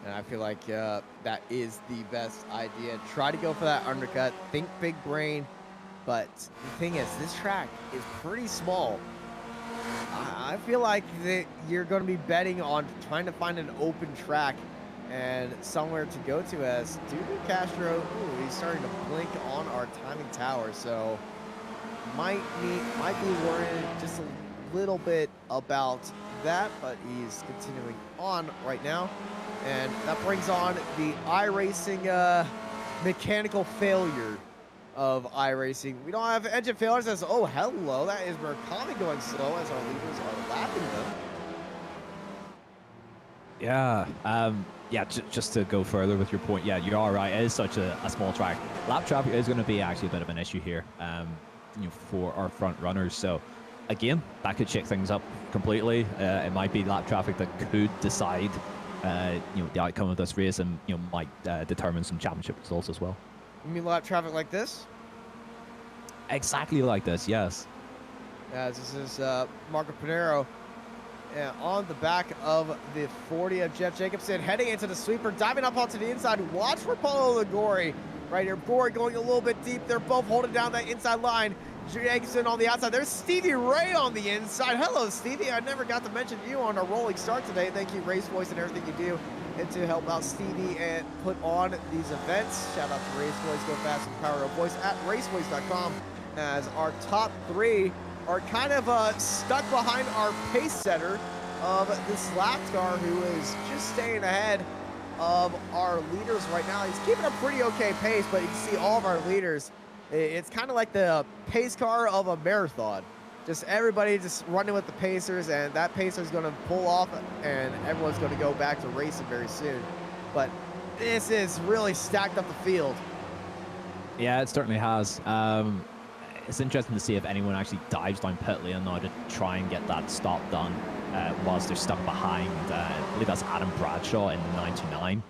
[SPEAKER 2] And I feel like that is the best idea. Try to go for that undercut. Think big brain. But the thing is, this track is pretty small. I feel like you're going to be betting on trying to find an open track and somewhere to go to, as Dudu Castro, he's starting to blink on our timing tower. So might be worried just a little bit about that, but he's continuing on right now. And that brings on the iRacing mechanical failure of iRacing. We don't have engine failures as, oh, hello, that is Murakami going slow as our leaders are lapping them.
[SPEAKER 3] Yeah, just to go further with your point, yeah, you are right. It is such a small track. Lap traffic is going to be actually a bit of an issue here, for our front runners. So again, that could shake things up completely. It might be lap traffic that could decide, the outcome of this race, and might determine some championship results as well.
[SPEAKER 2] You mean lap traffic like this?
[SPEAKER 3] Exactly like this, yes.
[SPEAKER 2] This is Marco Pinero on the back of the 40 of Jeff Jacobson, heading into the sweeper, diving up onto the inside. Watch for Paulo Ligori right here. Ligori going a little bit deep. They're both holding down that inside line. Jacobson on the outside. There's Stevie Ray on the inside. Hello, Stevie. I never got to mention you on a rolling start today. Thank you, Race Voice, and everything you do and to help out Stevie and put on these events. Shout out to Race Voice. Go fast and power of voice at racevoice.com, as our top 3 are kind of stuck behind our pace setter of this lap car, who is just staying ahead of our leaders right now. He's keeping a pretty okay pace, but you can see all of our leaders. It's kind of like the pace car of a marathon. Just everybody just running with the pacers, and that pacer is going to pull off, and everyone's going to go back to racing very soon. But this is really stacked up the field.
[SPEAKER 3] Yeah, it certainly has. It's interesting to see if anyone actually dives down pit lane now to try and get that stop done whilst they're stuck behind. I believe that's Adam Bradshaw in 99.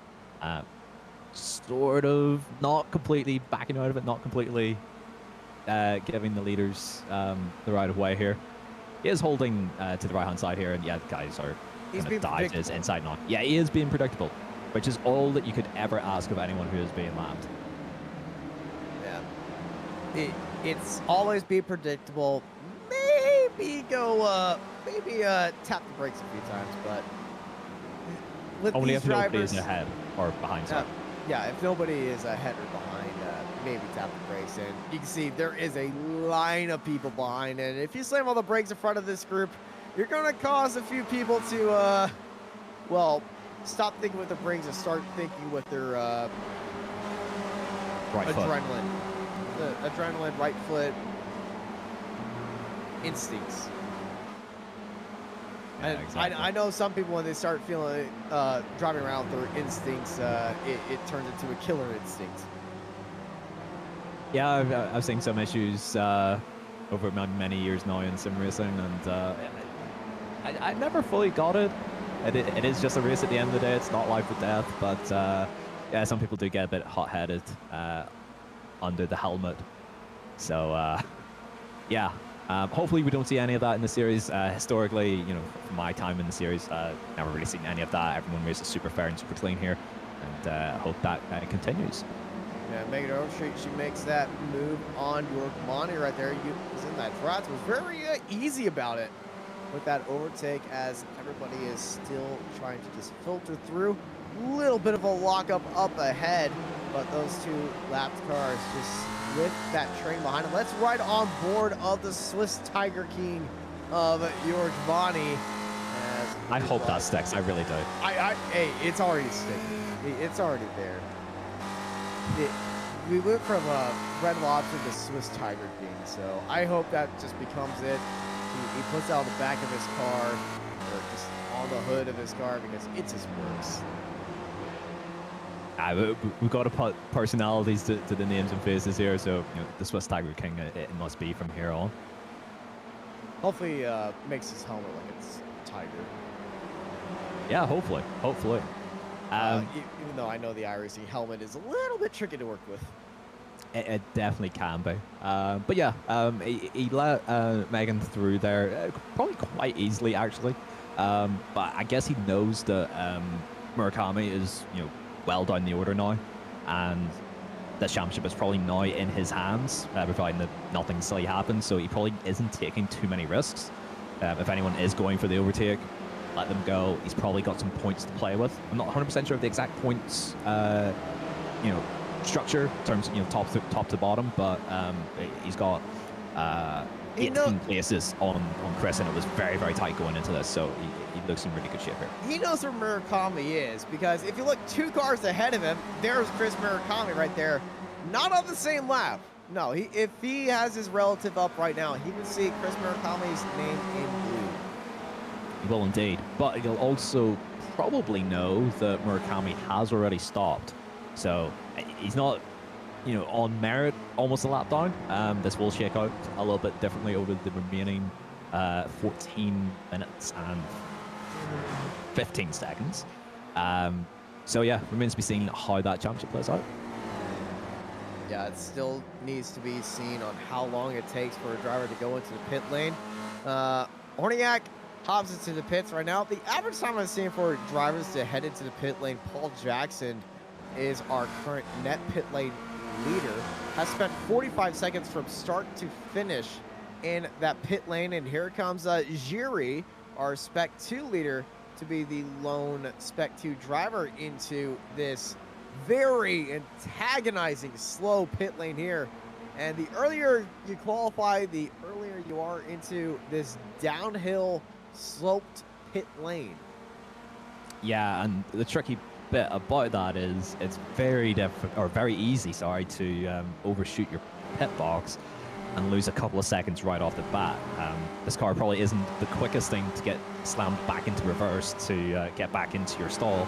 [SPEAKER 3] Sort of not completely backing out of it, not completely giving the leaders the right of way here. He is holding to the right hand side here, and yeah, the guys are going to dive to his inside now. Yeah, he is being predictable, which is all that you could ever ask of anyone who is being lapped.
[SPEAKER 2] Yeah, it's always be predictable. Maybe go, tap the brakes a few times, but with
[SPEAKER 3] only
[SPEAKER 2] these
[SPEAKER 3] if nobody
[SPEAKER 2] drivers,
[SPEAKER 3] is ahead or behind.
[SPEAKER 2] Yeah, if nobody is ahead or behind, maybe tap the brakes. And you can see there is a line of people behind. And if you slam all the brakes in front of this group, you're going to cause a few people to, well, stop thinking with their brakes and start thinking with their
[SPEAKER 3] right
[SPEAKER 2] adrenaline. The adrenaline, right foot instincts.
[SPEAKER 3] Yeah,
[SPEAKER 2] And
[SPEAKER 3] exactly.
[SPEAKER 2] I know some people, when they start feeling driving around with their instincts, it turns into a killer instinct.
[SPEAKER 3] Yeah, I've seen some issues over many years now in sim racing, and I never fully got it. It is just a race at the end of the day. It's not life or death, but yeah, some people do get a bit hot-headed under the helmet. So yeah, hopefully we don't see any of that in the series. Historically, you know, from my time in the series, never really seen any of that. Everyone races super fair and super clean here, and hope that continues.
[SPEAKER 2] Yeah, Megan Overstreet, she makes that move on your Monty right there. He's in that trot. Was very easy about it with that overtake as everybody is still trying to just filter through. Little bit of a lockup up ahead, but those two lapped cars just with that train behind them. Let's ride on board of the Swiss Tiger King of George Bonney.
[SPEAKER 3] I hope that sticks. I really do.
[SPEAKER 2] Hey, it's already sticking. It's already there. We went from Red Lobster to Swiss Tiger King, so I hope that just becomes it. He puts out the back of his car, or just on the hood of his car, because it's his works.
[SPEAKER 3] We've got to put personalities to the names and faces here, so you know, the Swiss Tiger King, it must be from here on.
[SPEAKER 2] Hopefully makes his helmet like it's tiger.
[SPEAKER 3] Yeah, hopefully.
[SPEAKER 2] Even though I know the iRacing helmet is a little bit tricky to work with.
[SPEAKER 3] It definitely can be. But yeah, he let Megan through there probably quite easily, actually. But I guess he knows that Murakami is, you know, well down the order now, and the championship is probably now in his hands, providing that nothing silly happens. So he probably isn't taking too many risks. If anyone is going for the overtake, let them go. He's probably got some points to play with. I'm not 100% sure of the exact points, you know, structure in terms of, you know, top to bottom, but he's got 18 places on Chris, and it was very, very tight going into this, so he looks in really good shape here.
[SPEAKER 2] He knows where Murakami is, because if you look 2 cars ahead of him, there's Chris Murakami right there, not on the same lap. No, if he has his relative up right now, he can see Chris Murakami's name in blue.
[SPEAKER 3] He will indeed, but he'll also probably know that Murakami has already stopped, so he's not, you know, on merit almost a lap down. This will shake out a little bit differently over the remaining 14 minutes and 15 seconds. So yeah, remains to be seen how that championship plays out.
[SPEAKER 2] Yeah, it still needs to be seen on how long it takes for a driver to go into the pit lane. Horniak hops into the pits right now. The average time I've seen for drivers to head into the pit lane, Paul Jackson is our current net pit lane leader, has spent 45 seconds from start to finish in that pit lane. And here comes Jiri, our Spec 2 leader, to be the lone Spec 2 driver into this very antagonizing slow pit lane here. And the earlier you qualify, the earlier you are into this downhill sloped pit lane.
[SPEAKER 3] Yeah, and the tricky bit about that is it's very easy, to overshoot your pit box and lose a couple of seconds right off the bat. This car probably isn't the quickest thing to get slammed back into reverse to get back into your stall.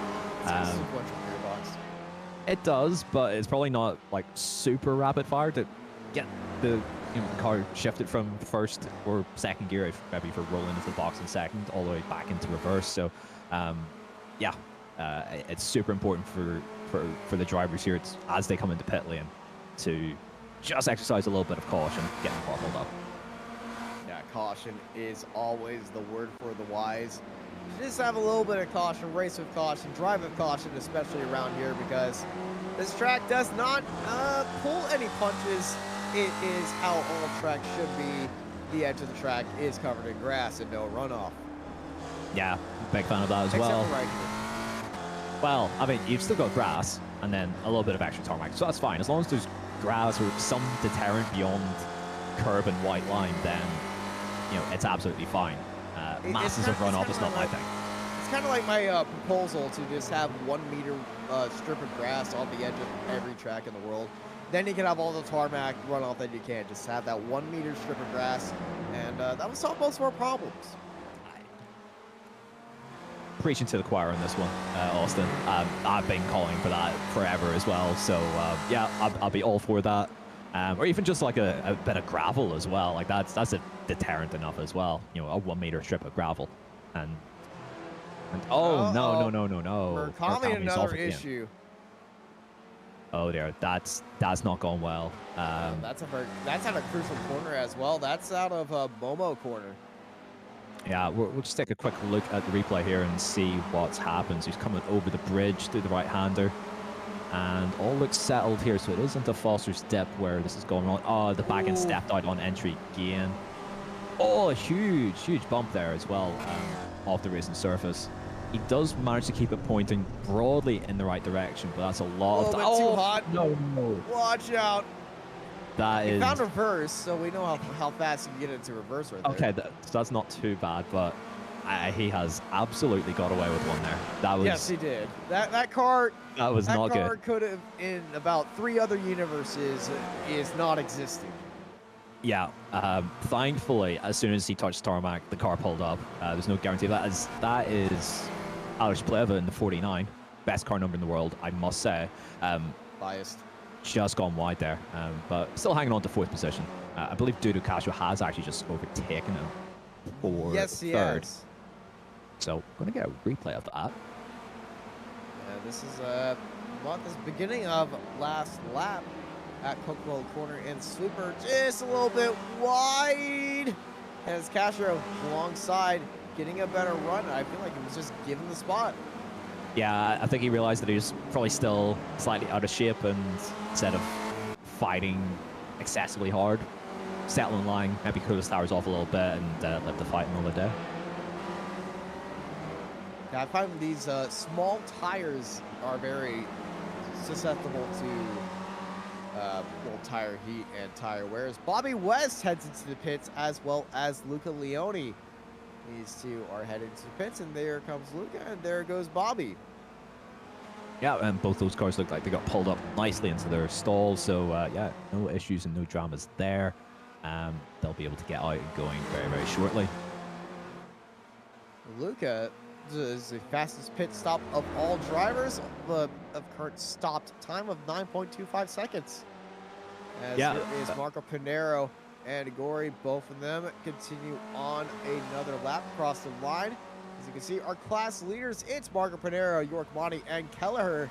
[SPEAKER 3] It does, but it's probably not like super rapid fire to get the car shifted from first or second gear, maybe for rolling into the box in second, all the way back into reverse. So yeah, it's super important for the drivers here, as they come into pit lane, to just exercise a little bit of caution, get the car pulled up.
[SPEAKER 2] Yeah, caution is always the word for the wise. Just have a little bit of caution, race with caution, drive with caution, especially around here, because this track does not pull any punches. It is how all tracks should be. The edge of the track is covered in grass and no runoff.
[SPEAKER 3] Yeah, big fan of that as well.
[SPEAKER 2] Except for right here.
[SPEAKER 3] Well, I mean, you've still got grass and then a little bit of extra tarmac, so that's fine. As long as there's grass or some deterrent beyond curb and white line, then, you know, it's absolutely fine. Masses of runoff is not my thing.
[SPEAKER 2] It's kind of like my proposal to just have 1 meter strip of grass on the edge of every track in the world. Then you can have all the tarmac runoff that you can. Just have that 1 meter strip of grass, and that would solve most of our problems.
[SPEAKER 3] Preaching to the choir on this one, Austin. I've been calling for that forever as well. So yeah, I'll be all for that. or even just like a bit of gravel as well. Like that's a deterrent enough as well. You know, a 1 meter strip of gravel, and oh no,
[SPEAKER 2] Murakami
[SPEAKER 3] Murakami's off
[SPEAKER 2] another
[SPEAKER 3] again.
[SPEAKER 2] issue.
[SPEAKER 3] Oh dear, that's not going well.
[SPEAKER 2] That's out of crucial corner as well. That's out of Momo corner.
[SPEAKER 3] Yeah, we'll just take a quick look at the replay here and see what's happened. So he's coming over the bridge through the right-hander, and all looks settled here. So it is into Foster's dip where this is going wrong. Oh, the back end stepped out on entry again. Oh, a huge bump there as well off the racing surface. He does manage to keep it pointing broadly in the right direction, but that's a lot of...
[SPEAKER 2] A little bit too hot.
[SPEAKER 3] No.
[SPEAKER 2] Watch out.
[SPEAKER 3] He
[SPEAKER 2] found reverse, so we know how fast you can get into reverse right there.
[SPEAKER 3] Okay, that's not too bad, but he has absolutely got away with one there. That was...
[SPEAKER 2] Yes, he did. That car...
[SPEAKER 3] That was not good.
[SPEAKER 2] That car could have, in about 3 other universes, is not existing.
[SPEAKER 3] Yeah, thankfully, as soon as he touched tarmac, the car pulled up. There's no guarantee. That is Alex Pleva in the 49. Best car number in the world, I must say.
[SPEAKER 2] Biased.
[SPEAKER 3] Just gone wide there, but still hanging on to 4th position. I believe Dudu Castro has actually just overtaken him for
[SPEAKER 2] yes, he
[SPEAKER 3] 3rd.
[SPEAKER 2] has.
[SPEAKER 3] So, going to get a replay of that.
[SPEAKER 2] Yeah, this is this beginning of last lap at Coca-Cola corner, and Sweeper just a little bit wide as Castro alongside getting a better run. I feel like he was just given the spot.
[SPEAKER 3] Yeah, I think he realized that he was probably still slightly out of shape, and instead of fighting excessively hard, settle in line, maybe cool his tires off a little bit and let the fight another day.
[SPEAKER 2] Yeah, I find these small tires are very susceptible to little tire heat and tire wears. Bobby West heads into the pits, as well as Luca Leone. These two are headed to the pits, and there comes Luca, and there goes Bobby.
[SPEAKER 3] Yeah, and both those cars look like they got pulled up nicely into their stalls, so yeah, no issues and no dramas there. They'll be able to get out and going very, very shortly.
[SPEAKER 2] Luca is the fastest pit stop of all drivers, of current stopped time of 9.25 seconds. As
[SPEAKER 3] yeah,
[SPEAKER 2] here is Marco Pinero and Gori, both of them continue on another lap across the line. As you can see, our class leaders, it's Marco Pinero, York Monty, and Kelleher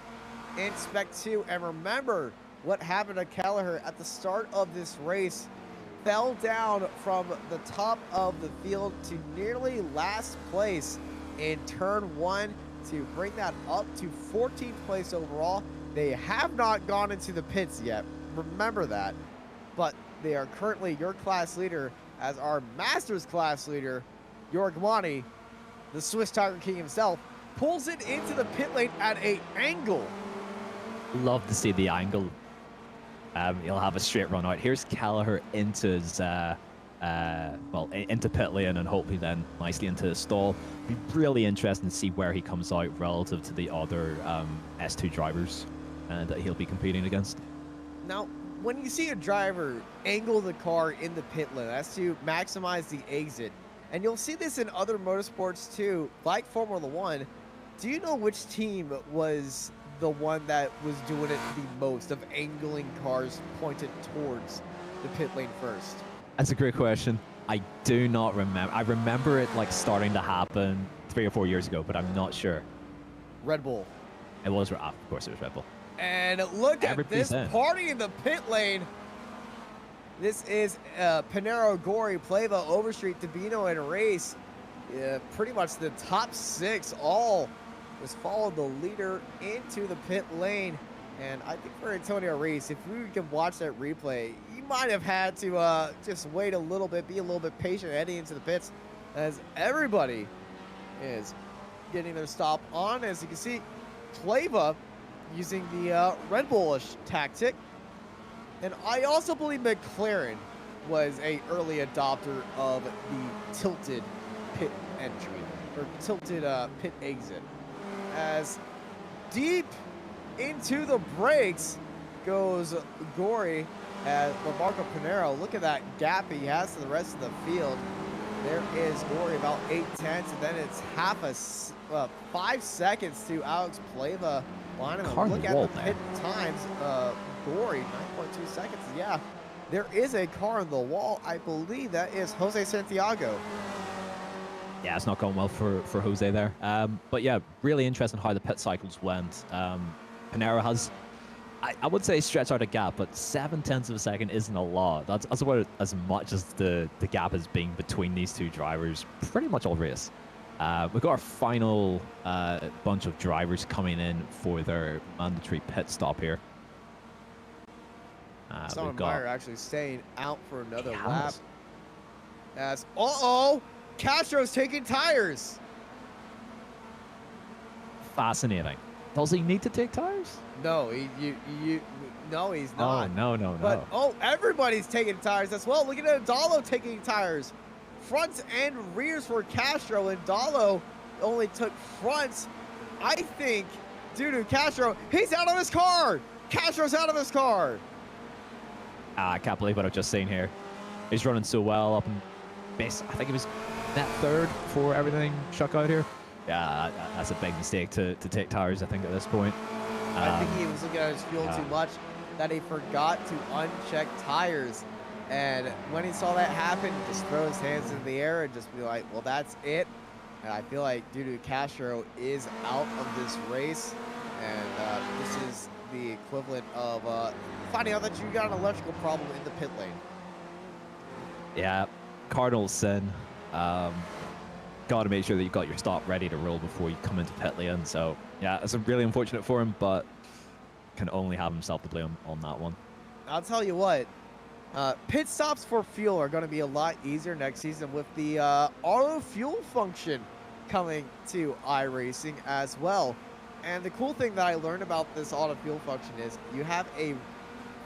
[SPEAKER 2] in Spec 2. And remember what happened to Kelleher at the start of this race. Fell down from the top of the field to nearly last place in turn 1 to bring that up to 14th place overall. They have not gone into the pits yet. Remember that. But they are currently your class leader, as our Masters class leader, York Monty, the Swiss Tiger King himself, pulls it into the pit lane at an angle.
[SPEAKER 3] Love to see the angle. He'll have a straight run out. Here's Kelleher into his, into pit lane, and hopefully then nicely into his stall. Be really interesting to see where he comes out relative to the other S2 drivers that he'll be competing against.
[SPEAKER 2] Now, when you see a driver angle the car in the pit lane, that's to maximize the exit. And you'll see this in other motorsports too, like Formula 1. Do you know which team was the one that was doing it the most, of angling cars pointed towards the pit lane first?
[SPEAKER 3] That's a great question. I do not remember. I remember it like starting to happen 3 or 4 years ago, but I'm not sure.
[SPEAKER 2] Red Bull.
[SPEAKER 3] It was, of course it was Red Bull.
[SPEAKER 2] And look at this party in the pit lane. This is Pinero, Gori, Pleva, Overstreet, Tabino, and Race. Pretty much the top 6 all was followed the leader into the pit lane. And I think for Antonio Reese, if we can watch that replay, he might have had to just wait a little bit, be a little bit patient heading into the pits, as everybody is getting their stop on. As you can see, Pleva using the Red Bullish tactic. And I also believe McLaren was a early adopter of the tilted pit entry, or tilted pit exit. As deep into the brakes goes Gori as Marco Pinero. Look at that gap he has to the rest of the field. There is Gori about 8/10, and then it's 5 seconds to Alex Pleva Line him
[SPEAKER 3] Car
[SPEAKER 2] and look at
[SPEAKER 3] wall
[SPEAKER 2] the
[SPEAKER 3] there.
[SPEAKER 2] pit times. Gory, 9.2 seconds. Yeah, there is a car on the wall. I believe that is Jose Santiago.
[SPEAKER 3] Yeah, it's not going well for Jose there. But yeah, really interesting how the pit cycles went. Panero has, I would say, stretched out a gap, but 0.7 of a second isn't a lot. That's about as much as the gap has been between these two drivers pretty much all race. We've got our final bunch of drivers coming in for their mandatory pit stop here.
[SPEAKER 2] Son Meyer actually staying out for another
[SPEAKER 3] He
[SPEAKER 2] lap.
[SPEAKER 3] has.
[SPEAKER 2] As Castro's taking tires.
[SPEAKER 3] Fascinating. Does he need to take tires?
[SPEAKER 2] No, no, he's not.
[SPEAKER 3] Oh, no.
[SPEAKER 2] But everybody's taking tires as well. Look at Indalo taking tires. Fronts and rears for Castro. Indalo only took fronts. I think due to Castro, he's out of his car. Castro's out of his car.
[SPEAKER 3] I can't believe what I've just seen here. He's running so well up in base. I think he was net third before everything shook out here. Yeah, that's a big mistake to take tires, I think, at this point.
[SPEAKER 2] I think he was looking at his fuel too much, that he forgot to uncheck tires. And when he saw that happen, he just throw his hands in the air and just be like, well, that's it. And I feel like due to Castro is out of this race, and this is the equivalent of finding out that you got an electrical problem in the pit lane.
[SPEAKER 3] Yeah, Cardinal sin. Got to make sure that you've got your stop ready to roll before you come into pit lane. So yeah, it's really unfortunate for him, but can only have himself to blame on that one.
[SPEAKER 2] I'll tell you what, pit stops for fuel are going to be a lot easier next season with the auto fuel function coming to iRacing as well. And the cool thing that I learned about this auto fuel function is you have a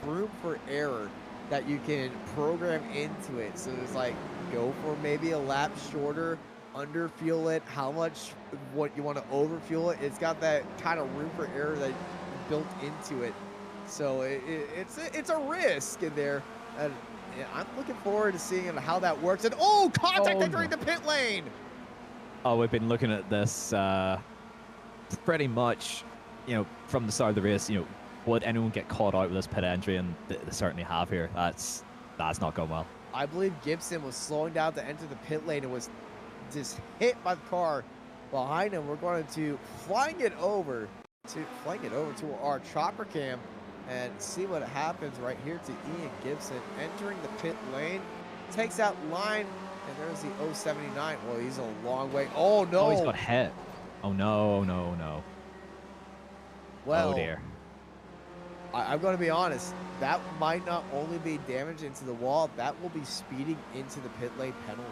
[SPEAKER 2] room for error that you can program into it. So it's like, go for maybe a lap shorter, under fuel it, how much, what you want to over fuel it. It's got that kind of room for error that built into it. So it's a risk in there. And I'm looking forward to seeing how that works. And contact entering the pit lane.
[SPEAKER 3] Oh, we've been looking at this pretty much, from the start of the race. Would anyone get caught out with this pit entry? And they certainly have here. That's not going well.
[SPEAKER 2] I believe Gibson was slowing down to enter the pit lane and was just hit by the car behind him. We're going to flying it over to our chopper cam and see what happens right here to Ian Gibson entering the pit lane. Takes out line, and there's the 079. Well, he's a long way. Oh, no.
[SPEAKER 3] Oh, he's got hit. Oh, no.
[SPEAKER 2] Well,
[SPEAKER 3] oh, dear.
[SPEAKER 2] I'm going to be honest. That might not only be damage into the wall, that will be speeding into the pit lane penalty.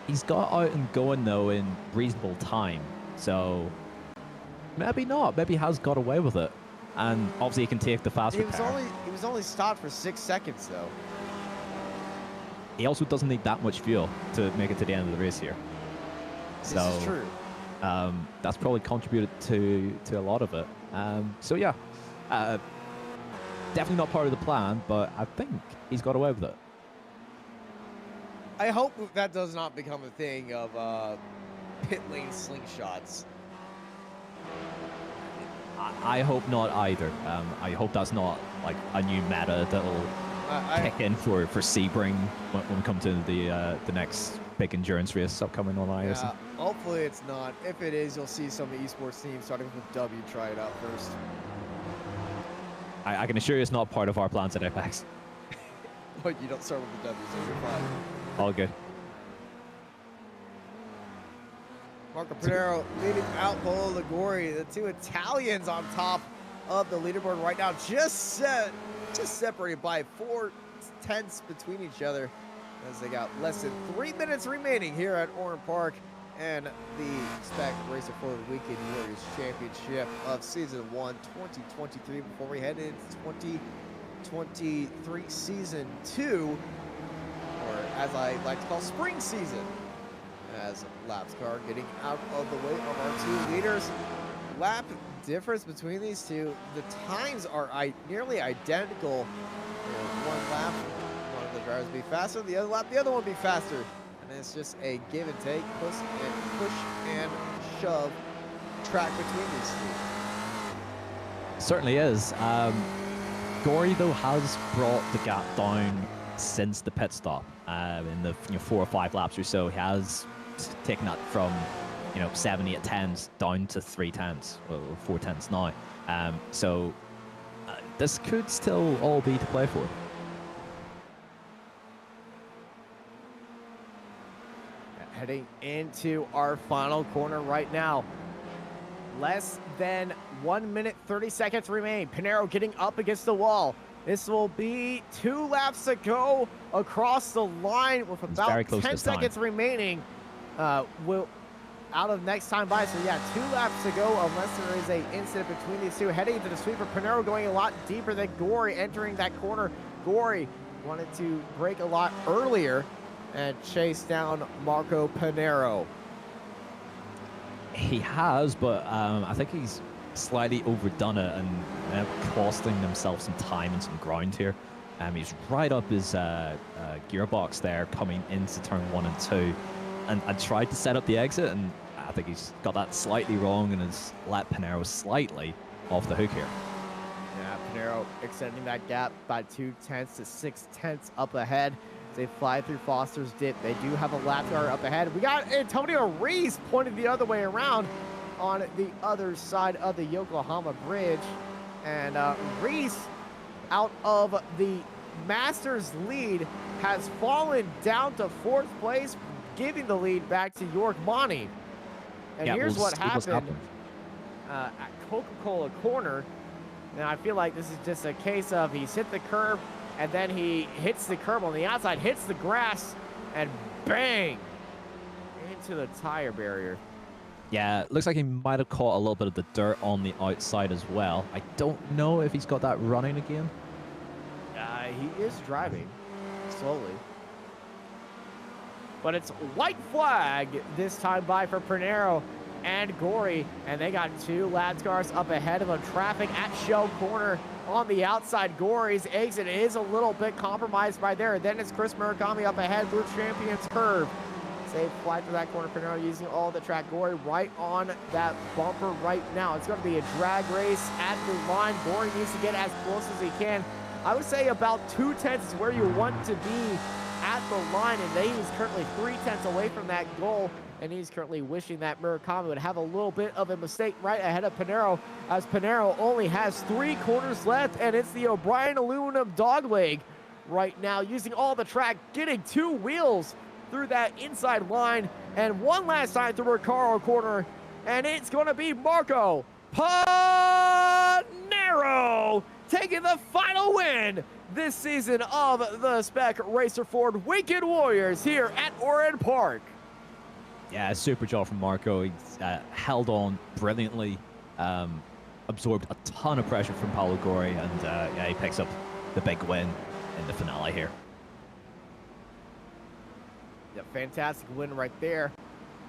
[SPEAKER 3] He's got out and going, though, in reasonable time. So maybe not. Maybe he has got away with it. And obviously he can take the fast repair.
[SPEAKER 2] He was only stopped for 6 seconds, though.
[SPEAKER 3] He also doesn't need that much fuel to make it to the end of the race here.
[SPEAKER 2] This is true.
[SPEAKER 3] That's probably contributed to a lot of it. So yeah, definitely not part of the plan, but I think he's got away with it.
[SPEAKER 2] I hope that does not become a thing of pit lane slingshots.
[SPEAKER 3] I hope not either. I hope that's not like a new meta that'll kick in for Sebring when we come to the next big endurance race upcoming on iRacing.
[SPEAKER 2] Yeah, hopefully it's not. If it is, you'll see some esports teams starting with a W try it out first.
[SPEAKER 3] I can assure you it's not part of our plans at Apex.
[SPEAKER 2] But you don't start with the W, so you're fine.
[SPEAKER 3] All good.
[SPEAKER 2] Marco Panero leading out Polo Ligori. The two Italians on top of the leaderboard right now, just separated by 4/10 between each other, as they got less than 3 minutes remaining here at Oran Park and the Spec Racer for the Weekend Warriors Championship of Season 1 2023 before we head into 2023 Season 2, or as I like to call spring season, as Lap's car getting out of the way of our two leaders. Lap difference between these two, the times are nearly identical. One lap, one of the drivers will be faster, the other lap, the other one will be faster. And it's just a give and take, push and shove track between these two.
[SPEAKER 3] Certainly is. Gory, though, has brought the gap down since the pit stop. In the 4 or 5 laps or so, he has taken that from 7, 8 tenths down to 3 tenths, or 4 tenths now. So this could still all be to play for.
[SPEAKER 2] Heading into our final corner right now. Less than 1 minute, 30 seconds remain. Pinheiro getting up against the wall. This will be 2 laps to go across the line with about 10 seconds remaining. Will out of next time by. So yeah, 2 laps to go unless there is a incident between these two. Heading into the sweeper, Pinheiro going a lot deeper than Gory entering that corner. Gory wanted to brake a lot earlier and chase down Marco Pinheiro.
[SPEAKER 3] He has, but I think he's slightly overdone it and costing himself some time and some ground here. He's right up his gearbox there coming into turn 1 and 2 and tried to set up the exit, and I think he's got that slightly wrong and has let Pinheiro slightly off the hook here.
[SPEAKER 2] Yeah, Pinheiro extending that gap by 2 tenths to 6 tenths up ahead. They fly through Foster's dip. They do have a lap car up ahead. We got Antonio Reese pointed the other way around on the other side of the Yokohama Bridge. And Reese, out of the Masters lead, has fallen down to 4th place, giving the lead back to York Monty. And
[SPEAKER 3] yeah,
[SPEAKER 2] here's what happened at Coca-Cola Corner. And I feel like this is just a case of he's hit the curb, and then he hits the curb on the outside, hits the grass, and bang! Into the tire barrier.
[SPEAKER 3] Yeah, looks like he might have caught a little bit of the dirt on the outside as well. I don't know if he's got that running again.
[SPEAKER 2] He is driving slowly. But it's white flag this time by for Pinheiro and Gory, and they got 2 lads cars up ahead of them. Traffic at Shell Corner on the outside. Gory's exit is a little bit compromised by there. Then it's Chris Murakami up ahead through Champions Curve. Safe flight to that corner. Pinheiro using all the track. Gory right on that bumper right now. It's going to be a drag race at the line. Gory needs to get as close as he can. I would say about 2 tenths is where you want to be at the line, and he's currently 3 tenths away from that goal. And he's currently wishing that Murakami would have a little bit of a mistake right ahead of Pinheiro, as Pinheiro only has 3 corners left, and it's the O'Brien Aluminum dogleg right now, using all the track, getting 2 wheels through that inside line, and one last time through Recaro Corner, and it's going to be Marco Pinheiro taking the final win this season of the Spec Racer Ford Wicked Warriors here at Oran Park.
[SPEAKER 3] Yeah, super job from Marco. He's held on brilliantly, absorbed a ton of pressure from Paulo Gory, and yeah, he picks up the big win in the finale here.
[SPEAKER 2] Yeah, fantastic win right there.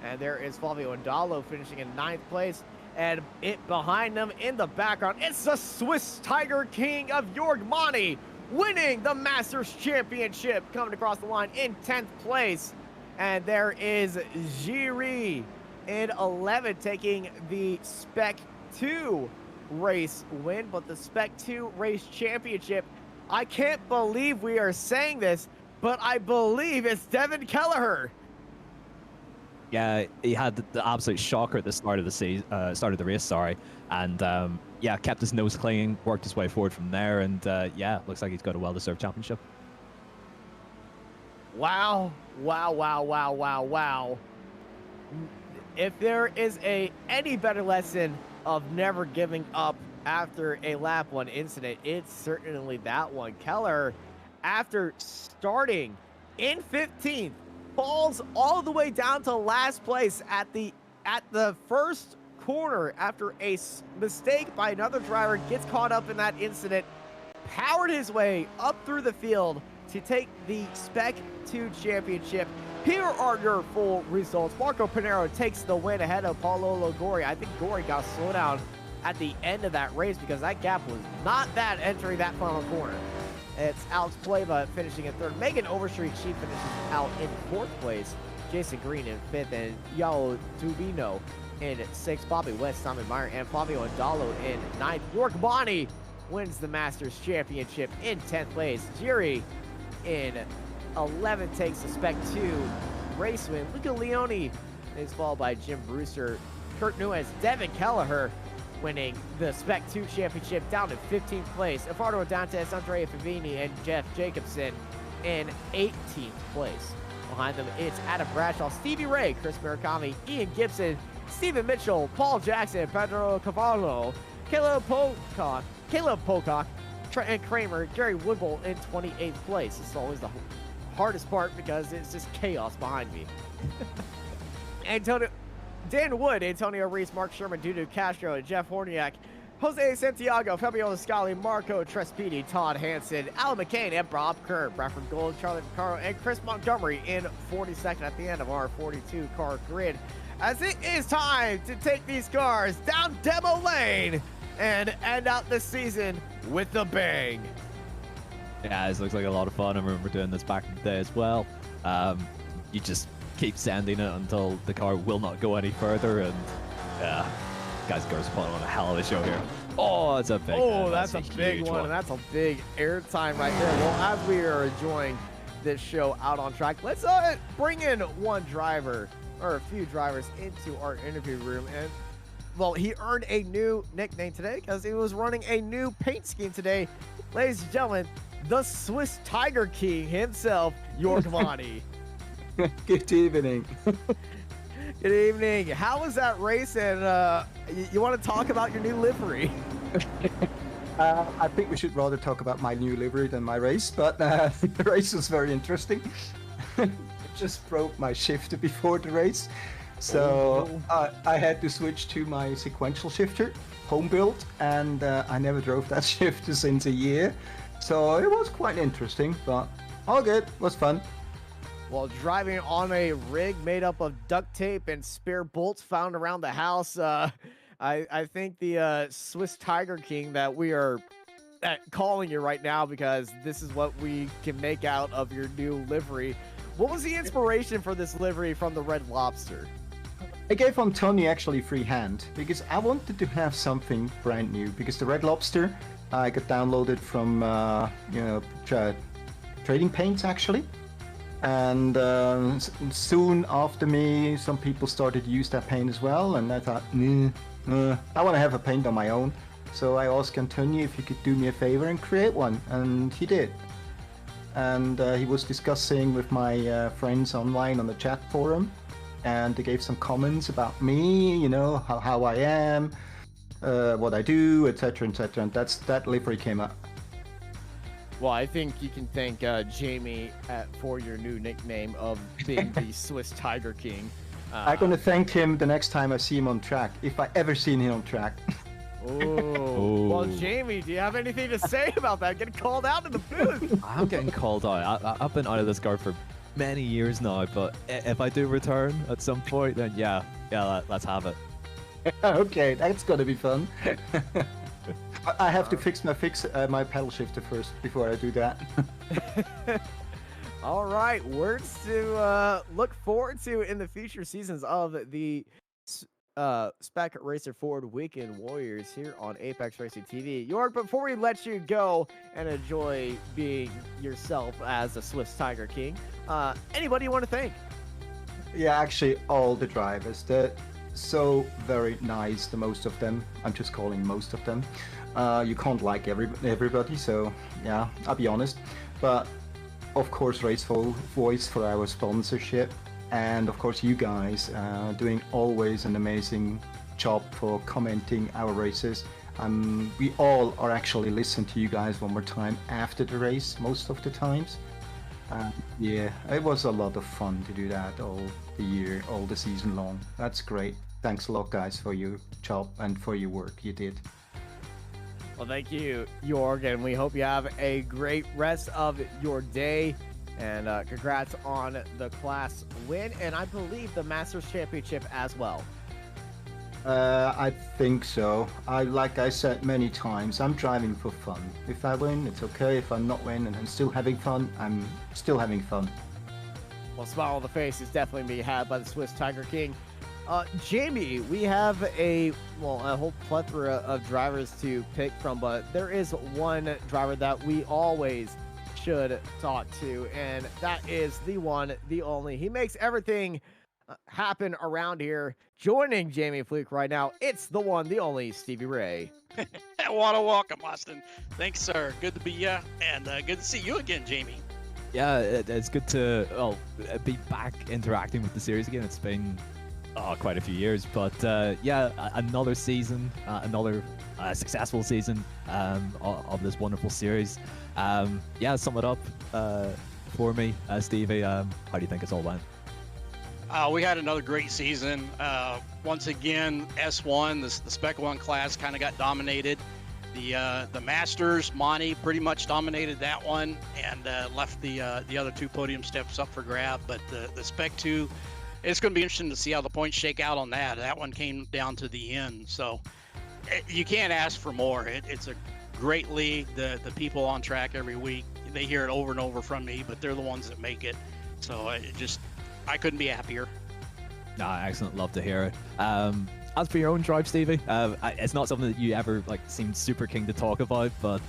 [SPEAKER 2] And there is Flavio Andalo finishing in 9th place. And it behind them in the background, it's the Swiss Tiger King of York Monty winning the Masters Championship, coming across the line in 10th place. And there is Jiri in 11th, taking the Spec 2 race win, but the Spec 2 race championship, I can't believe we are saying this, but I believe it's Devin Kelleher.
[SPEAKER 3] Yeah, he had the absolute shocker at the start of the race, and yeah, kept his nose clean, worked his way forward from there, and yeah, looks like he's got a well-deserved championship.
[SPEAKER 2] Wow, wow, wow, wow, wow, wow. If there is any better lesson of never giving up after a lap 1 incident, it's certainly that one. Keller, after starting in 15th, falls all the way down to last place at the first corner after a mistake by another driver, gets caught up in that incident, powered his way up through the field to take the Spec 2 championship. Here are your full results. Marco Pinheiro takes the win ahead of Paulo Gory. I think Gory got slowed down at the end of that race because that gap was not that entering that final corner. It's Alex Pleva finishing in 3rd. Megan Overstreet, she finishes out in 4th place. Jason Green in 5th, and Yao Dubino in 6th, Bobby West, Simon Meyer, and Flavio Andalo in 9th. York Bonnie wins the Masters Championship in 10th place. Jiri in 11th takes the Spec 2 race win. Luca Leone is followed by Jim Brewster, Kurt Nuez, Devin Kelleher winning the Spec 2 championship down to 15th place. Eduardo Dantes, Andrea Favini, and Jeff Jacobson in 18th place. Behind them, it's Adam Bradshaw, Stevie Ray, Chris Murakami, Ian Gibson, Stephen Mitchell, Paul Jackson, Pedro Cavallo, Caleb Pocock, Trent Kramer, Gary Woodbull in 28th place. This is always the hardest part because it's just chaos behind me. Dan Wood, Antonio Reese, Mark Sherman, Dudu Castro, Jeff Horniak, Jose Santiago, Fabiola Scali, Marco Trespidi, Todd Hansen, Alan McCain, and Bob Kerr, Bradford Gold, Charlie Vaccaro, and Chris Montgomery in 42nd at the end of our 42-car grid. As it is time to take these cars down demo lane and end out the season with a bang.
[SPEAKER 3] Yeah, this looks like a lot of fun. I remember doing this back in the day as well. You just keep sending it until the car will not go any further, and yeah, guys, girls putting on a hell of a show here. Oh, that's a big.
[SPEAKER 2] Oh, that's a big one, and that's a big airtime right there. Well, as we are enjoying this show out on track, let's bring in one driver or a few drivers into our interview room. And well, he earned a new nickname today because he was running a new paint scheme today. Ladies and gentlemen, the Swiss Tiger King himself, York Vonnie.
[SPEAKER 4] Good evening.
[SPEAKER 2] Good evening. How was that race? And you want to talk about your new livery?
[SPEAKER 4] I think we should rather talk about my new livery than my race, but the race was very interesting. I just broke my shifter before the race, so I had to switch to my sequential shifter, home built, and I never drove that shifter since a year. So it was quite interesting, but all good. It was fun.
[SPEAKER 2] While driving on a rig made up of duct tape and spare bolts found around the house, I think the Swiss Tiger King that we are calling you right now, because this is what we can make out of your new livery. What was the inspiration for this livery from the Red Lobster?
[SPEAKER 4] I gave Antonio actually free hand because I wanted to have something brand new, because the Red Lobster I got downloaded from Trading Paints actually. And soon after me, some people started to use that paint as well, and I thought, I want to have a paint on my own. So I asked Antonio if he could do me a favor and create one, and he did. And he was discussing with my friends online on the chat forum, and they gave some comments about me, you know, how I am, what I do, etc., etc., and that livery came up.
[SPEAKER 2] Well, I think you can thank Jamie for your new nickname of being the Swiss Tiger King.
[SPEAKER 4] I'm going to thank him the next time I see him on track, if I ever seen him on track.
[SPEAKER 2] Oh. Well, Jamie, do you have anything to say about that? Getting called out in the booth.
[SPEAKER 3] I'm getting called out. I've been out of this car for many years now, but if I do return at some point, then yeah, let's have it.
[SPEAKER 4] Okay, that's going to be fun. I have to fix my pedal shifter first before I do that.
[SPEAKER 2] All right, words to look forward to in the future seasons of the Spec Racer Forward Weekend Warriors here on Apex Racing TV. York, before we let you go and enjoy being yourself as a Swiss Tiger King, anybody you want to thank?
[SPEAKER 4] Yeah, actually, all the drivers. They're so very nice, the most of them. I'm just calling most of them. You can't like everybody, so yeah, I'll be honest. But of course, Raceful Voice for our sponsorship, and of course you guys doing always an amazing job for commenting our races. We all are actually listening to you guys one more time after the race most of the times. Yeah, it was a lot of fun to do that all the year, all the season long. That's great. Thanks a lot, guys, for your job and for your work you did.
[SPEAKER 2] Well, thank you, York, and we hope you have a great rest of your day. And congrats on the class win, and I believe the Masters Championship as well.
[SPEAKER 4] I think so. Like I said many times, I'm driving for fun. If I win, it's okay. If I'm not winning and I'm still having fun, I'm still having fun.
[SPEAKER 2] Well, smile on the face is definitely being had by the Swiss Tiger King. Jamie, we have a whole plethora of drivers to pick from, but there is one driver that we always should talk to, and that is the one, the only. He makes everything happen around here. Joining Jamie Fluke right now, it's the one, the only Stevie Ray.
[SPEAKER 5] I want to welcome, Austin. Thanks, sir. Good to be here, and good to see you again, Jamie.
[SPEAKER 3] Yeah, it's good to be back interacting with the series again. It's been quite a few years, but yeah, another season, another successful season of this wonderful series. Yeah, sum it up for me, Stevie. How do you think it's all went?
[SPEAKER 5] We had another great season. Once again, S1, the Spec 1 class kind of got dominated. The Masters, Monty pretty much dominated that one and left the other two podium steps up for grab. But the Spec 2, it's going to be interesting to see how the points shake out on that. That one came down to the end. So you can't ask for more. It's a great league. The people on track every week, they hear it over and over from me, but they're the ones that make it. So I couldn't be happier.
[SPEAKER 3] No, excellent. Love to hear it. As for your own drive, Stevie, it's not something that you ever seemed super keen to talk about, but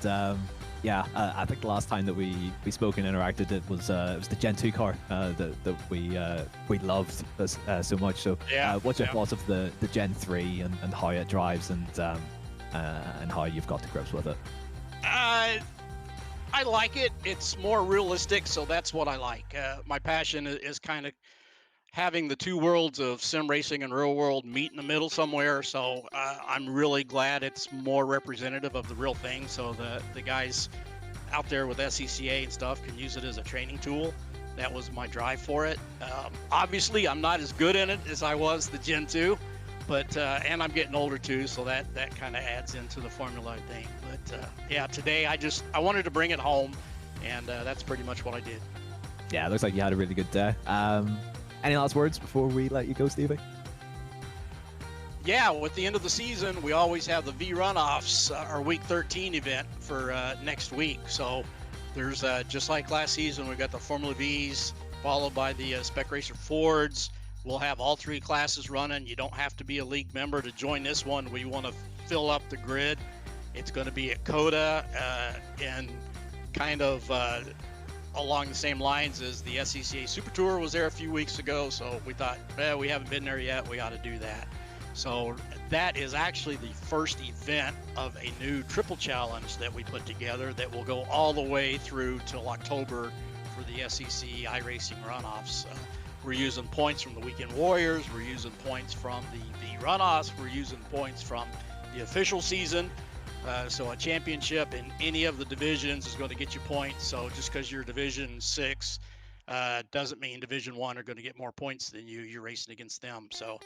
[SPEAKER 3] yeah, I think the last time that we spoke and interacted, it was the Gen 2 car that we loved so much. So,
[SPEAKER 5] yeah,
[SPEAKER 3] what's your thoughts of the Gen 3 and how it drives and how you've got to grips with it?
[SPEAKER 5] I like it. It's more realistic, so that's what I like. My passion is kind of having the two worlds of sim racing and real world meet in the middle somewhere. So I'm really glad it's more representative of the real thing. So the guys out there with SCCA and stuff can use it as a training tool. That was my drive for it. Obviously, I'm not as good in it as I was the Gen 2, but and I'm getting older too, so that kind of adds into the formula, I think. But yeah, today I wanted to bring it home, and that's pretty much what I did.
[SPEAKER 3] Yeah, it looks like you had a really good day. Any last words before we let you go, Stevie?
[SPEAKER 5] Yeah, with the end of the season, we always have the V runoffs, our Week 13 event for next week. So there's just like last season, we've got the Formula Vs followed by the Spec Racer Fords. We'll have all three classes running. You don't have to be a league member to join this one. We want to fill up the grid. It's going to be at COTA and kind of along the same lines as the SCCA Super Tour was there a few weeks ago. So we thought, we haven't been there yet. We ought to do that. So that is actually the first event of a new triple challenge that we put together that will go all the way through till October for the SEC iRacing runoffs. We're using points from the Weekend Warriors. We're using points from the runoffs. We're using points from the official season. So a championship in any of the divisions is going to get you points. So just because you're Division 6 doesn't mean Division 1 are going to get more points than you. You're racing against them. So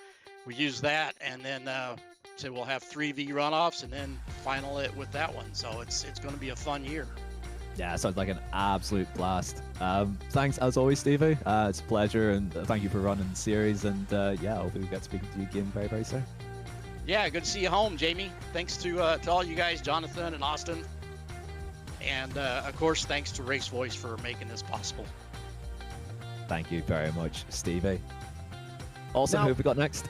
[SPEAKER 5] we use that, and then so we'll have 3 V runoffs, and then final it with that one. So it's going to be a fun year.
[SPEAKER 3] Yeah, sounds like an absolute blast. Thanks as always, Stevie. It's a pleasure, and thank you for running the series. And yeah, hopefully we get speaking to you again very, very soon.
[SPEAKER 5] Yeah, good to see you home, Jamie. Thanks to all you guys, Jonathan and Austin. And, of course, thanks to Race Voice for making this possible.
[SPEAKER 3] Thank you very much, Stevie. Also,
[SPEAKER 2] Now,
[SPEAKER 3] who have we got next?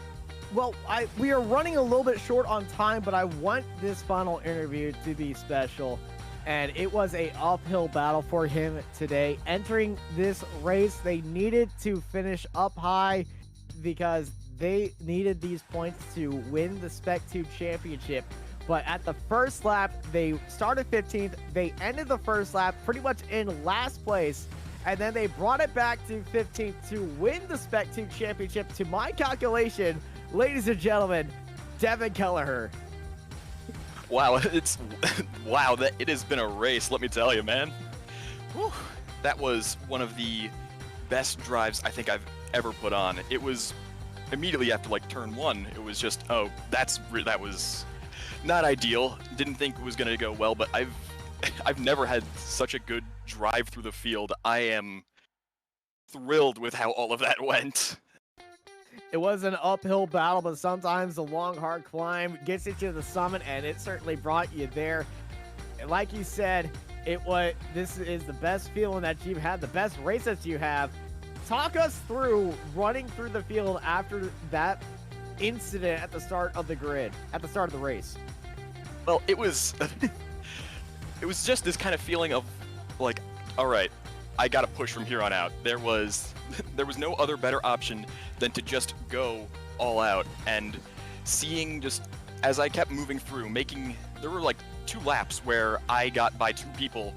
[SPEAKER 2] Well, we are running a little bit short on time, but I want this final interview to be special. And it was a uphill battle for him today. Entering this race, they needed to finish up high because they needed these points to win the Spec 2 championship. But at the first lap, they started 15th. They ended the first lap pretty much in last place. And then they brought it back to 15th to win the Spec 2 championship. To my calculation, ladies and gentlemen, Devin Kelleher.
[SPEAKER 6] Wow, wow, it has been a race, let me tell you, man. Whew. That was one of the best drives I think I've ever put on. It was immediately after turn 1, it was just, oh, that was not ideal. Didn't think it was going to go well, but I've never had such a good drive through the field. I am thrilled with how all of that went.
[SPEAKER 2] It was an uphill battle, but sometimes the long, hard climb gets you to the summit, and it certainly brought you there. And like you said, this is the best feeling that you've had, the best race that you have. Talk us through running through the field after that incident at the start of the grid, at the start of the race?
[SPEAKER 6] Well, it was it was just this kind of feeling of like, all right, I got to push from here on out. There was no other better option than to just go all out, and seeing just as I kept moving through, there were like 2 laps where I got by 2 people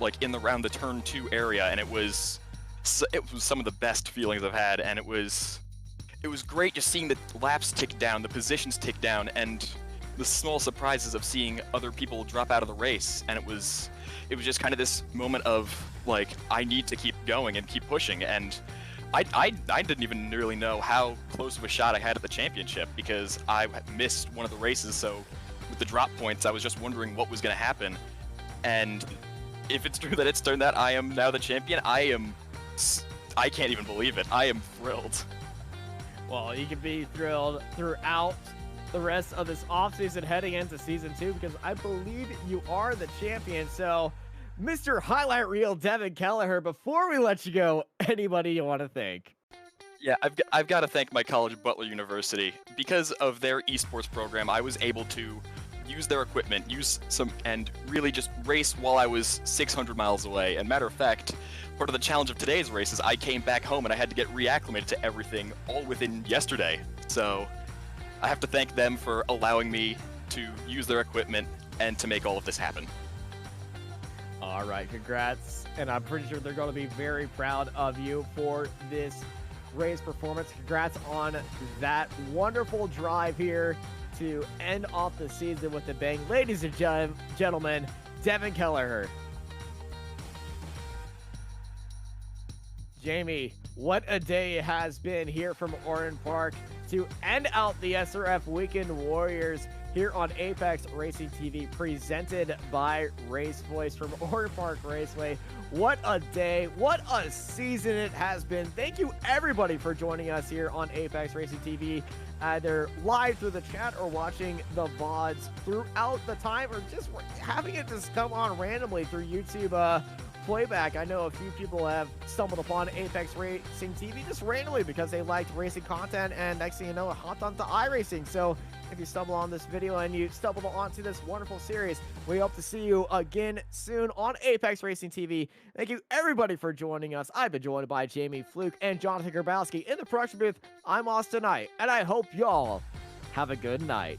[SPEAKER 6] like in around the turn 2 area, and it was some of the best feelings I've had, and it was great just seeing the laps tick down, the positions tick down, and the small surprises of seeing other people drop out of the race. And it was just kind of this moment of like, I need to keep going and keep pushing. And I didn't even really know how close of a shot I had at the championship, because I missed one of the races. So with the drop points, I was just wondering what was going to happen. And if it's true that it's turned that I am now the champion, I can't even believe it. I am thrilled.
[SPEAKER 2] Well, you can be thrilled throughout the rest of this offseason heading into Season 2, because I believe you are the champion. So, Mr. Highlight Reel Devin Kelleher, before we let you go, anybody you want to thank?
[SPEAKER 6] Yeah, I've got to thank my college, Butler University. Because of their esports program, I was able to use their equipment, and really just race while I was 600 miles away. And matter of fact, part of the challenge of today's race is I came back home and I had to get reacclimated to everything all within yesterday. So I have to thank them for allowing me to use their equipment and to make all of this happen.
[SPEAKER 2] All right, congrats. And I'm pretty sure they're going to be very proud of you for this race performance. Congrats on that wonderful drive here to end off the season with a bang. Ladies and gentlemen, Devin Kelleher. Jamie, what a day it has been here from Oran Park to end out the SRF Weekend Warriors here on Apex Racing TV, presented by Race Voice from Oran Park Raceway. What a day, what a season it has been. Thank you everybody for joining us here on Apex Racing TV, either live through the chat or watching the VODs throughout the time, or just having it just come on randomly through YouTube playback. I know a few people have stumbled upon Apex Racing TV just randomly because they liked racing content, and next thing you know, it hopped onto iRacing. So if you stumble on this video and you stumbled onto this wonderful series, we hope to see you again soon on Apex Racing TV. Thank you everybody for joining us. I've been joined by Jamie Fluke and Jonathan Grabowski in the production booth. I'm Austin Knight, and I hope y'all have a good night.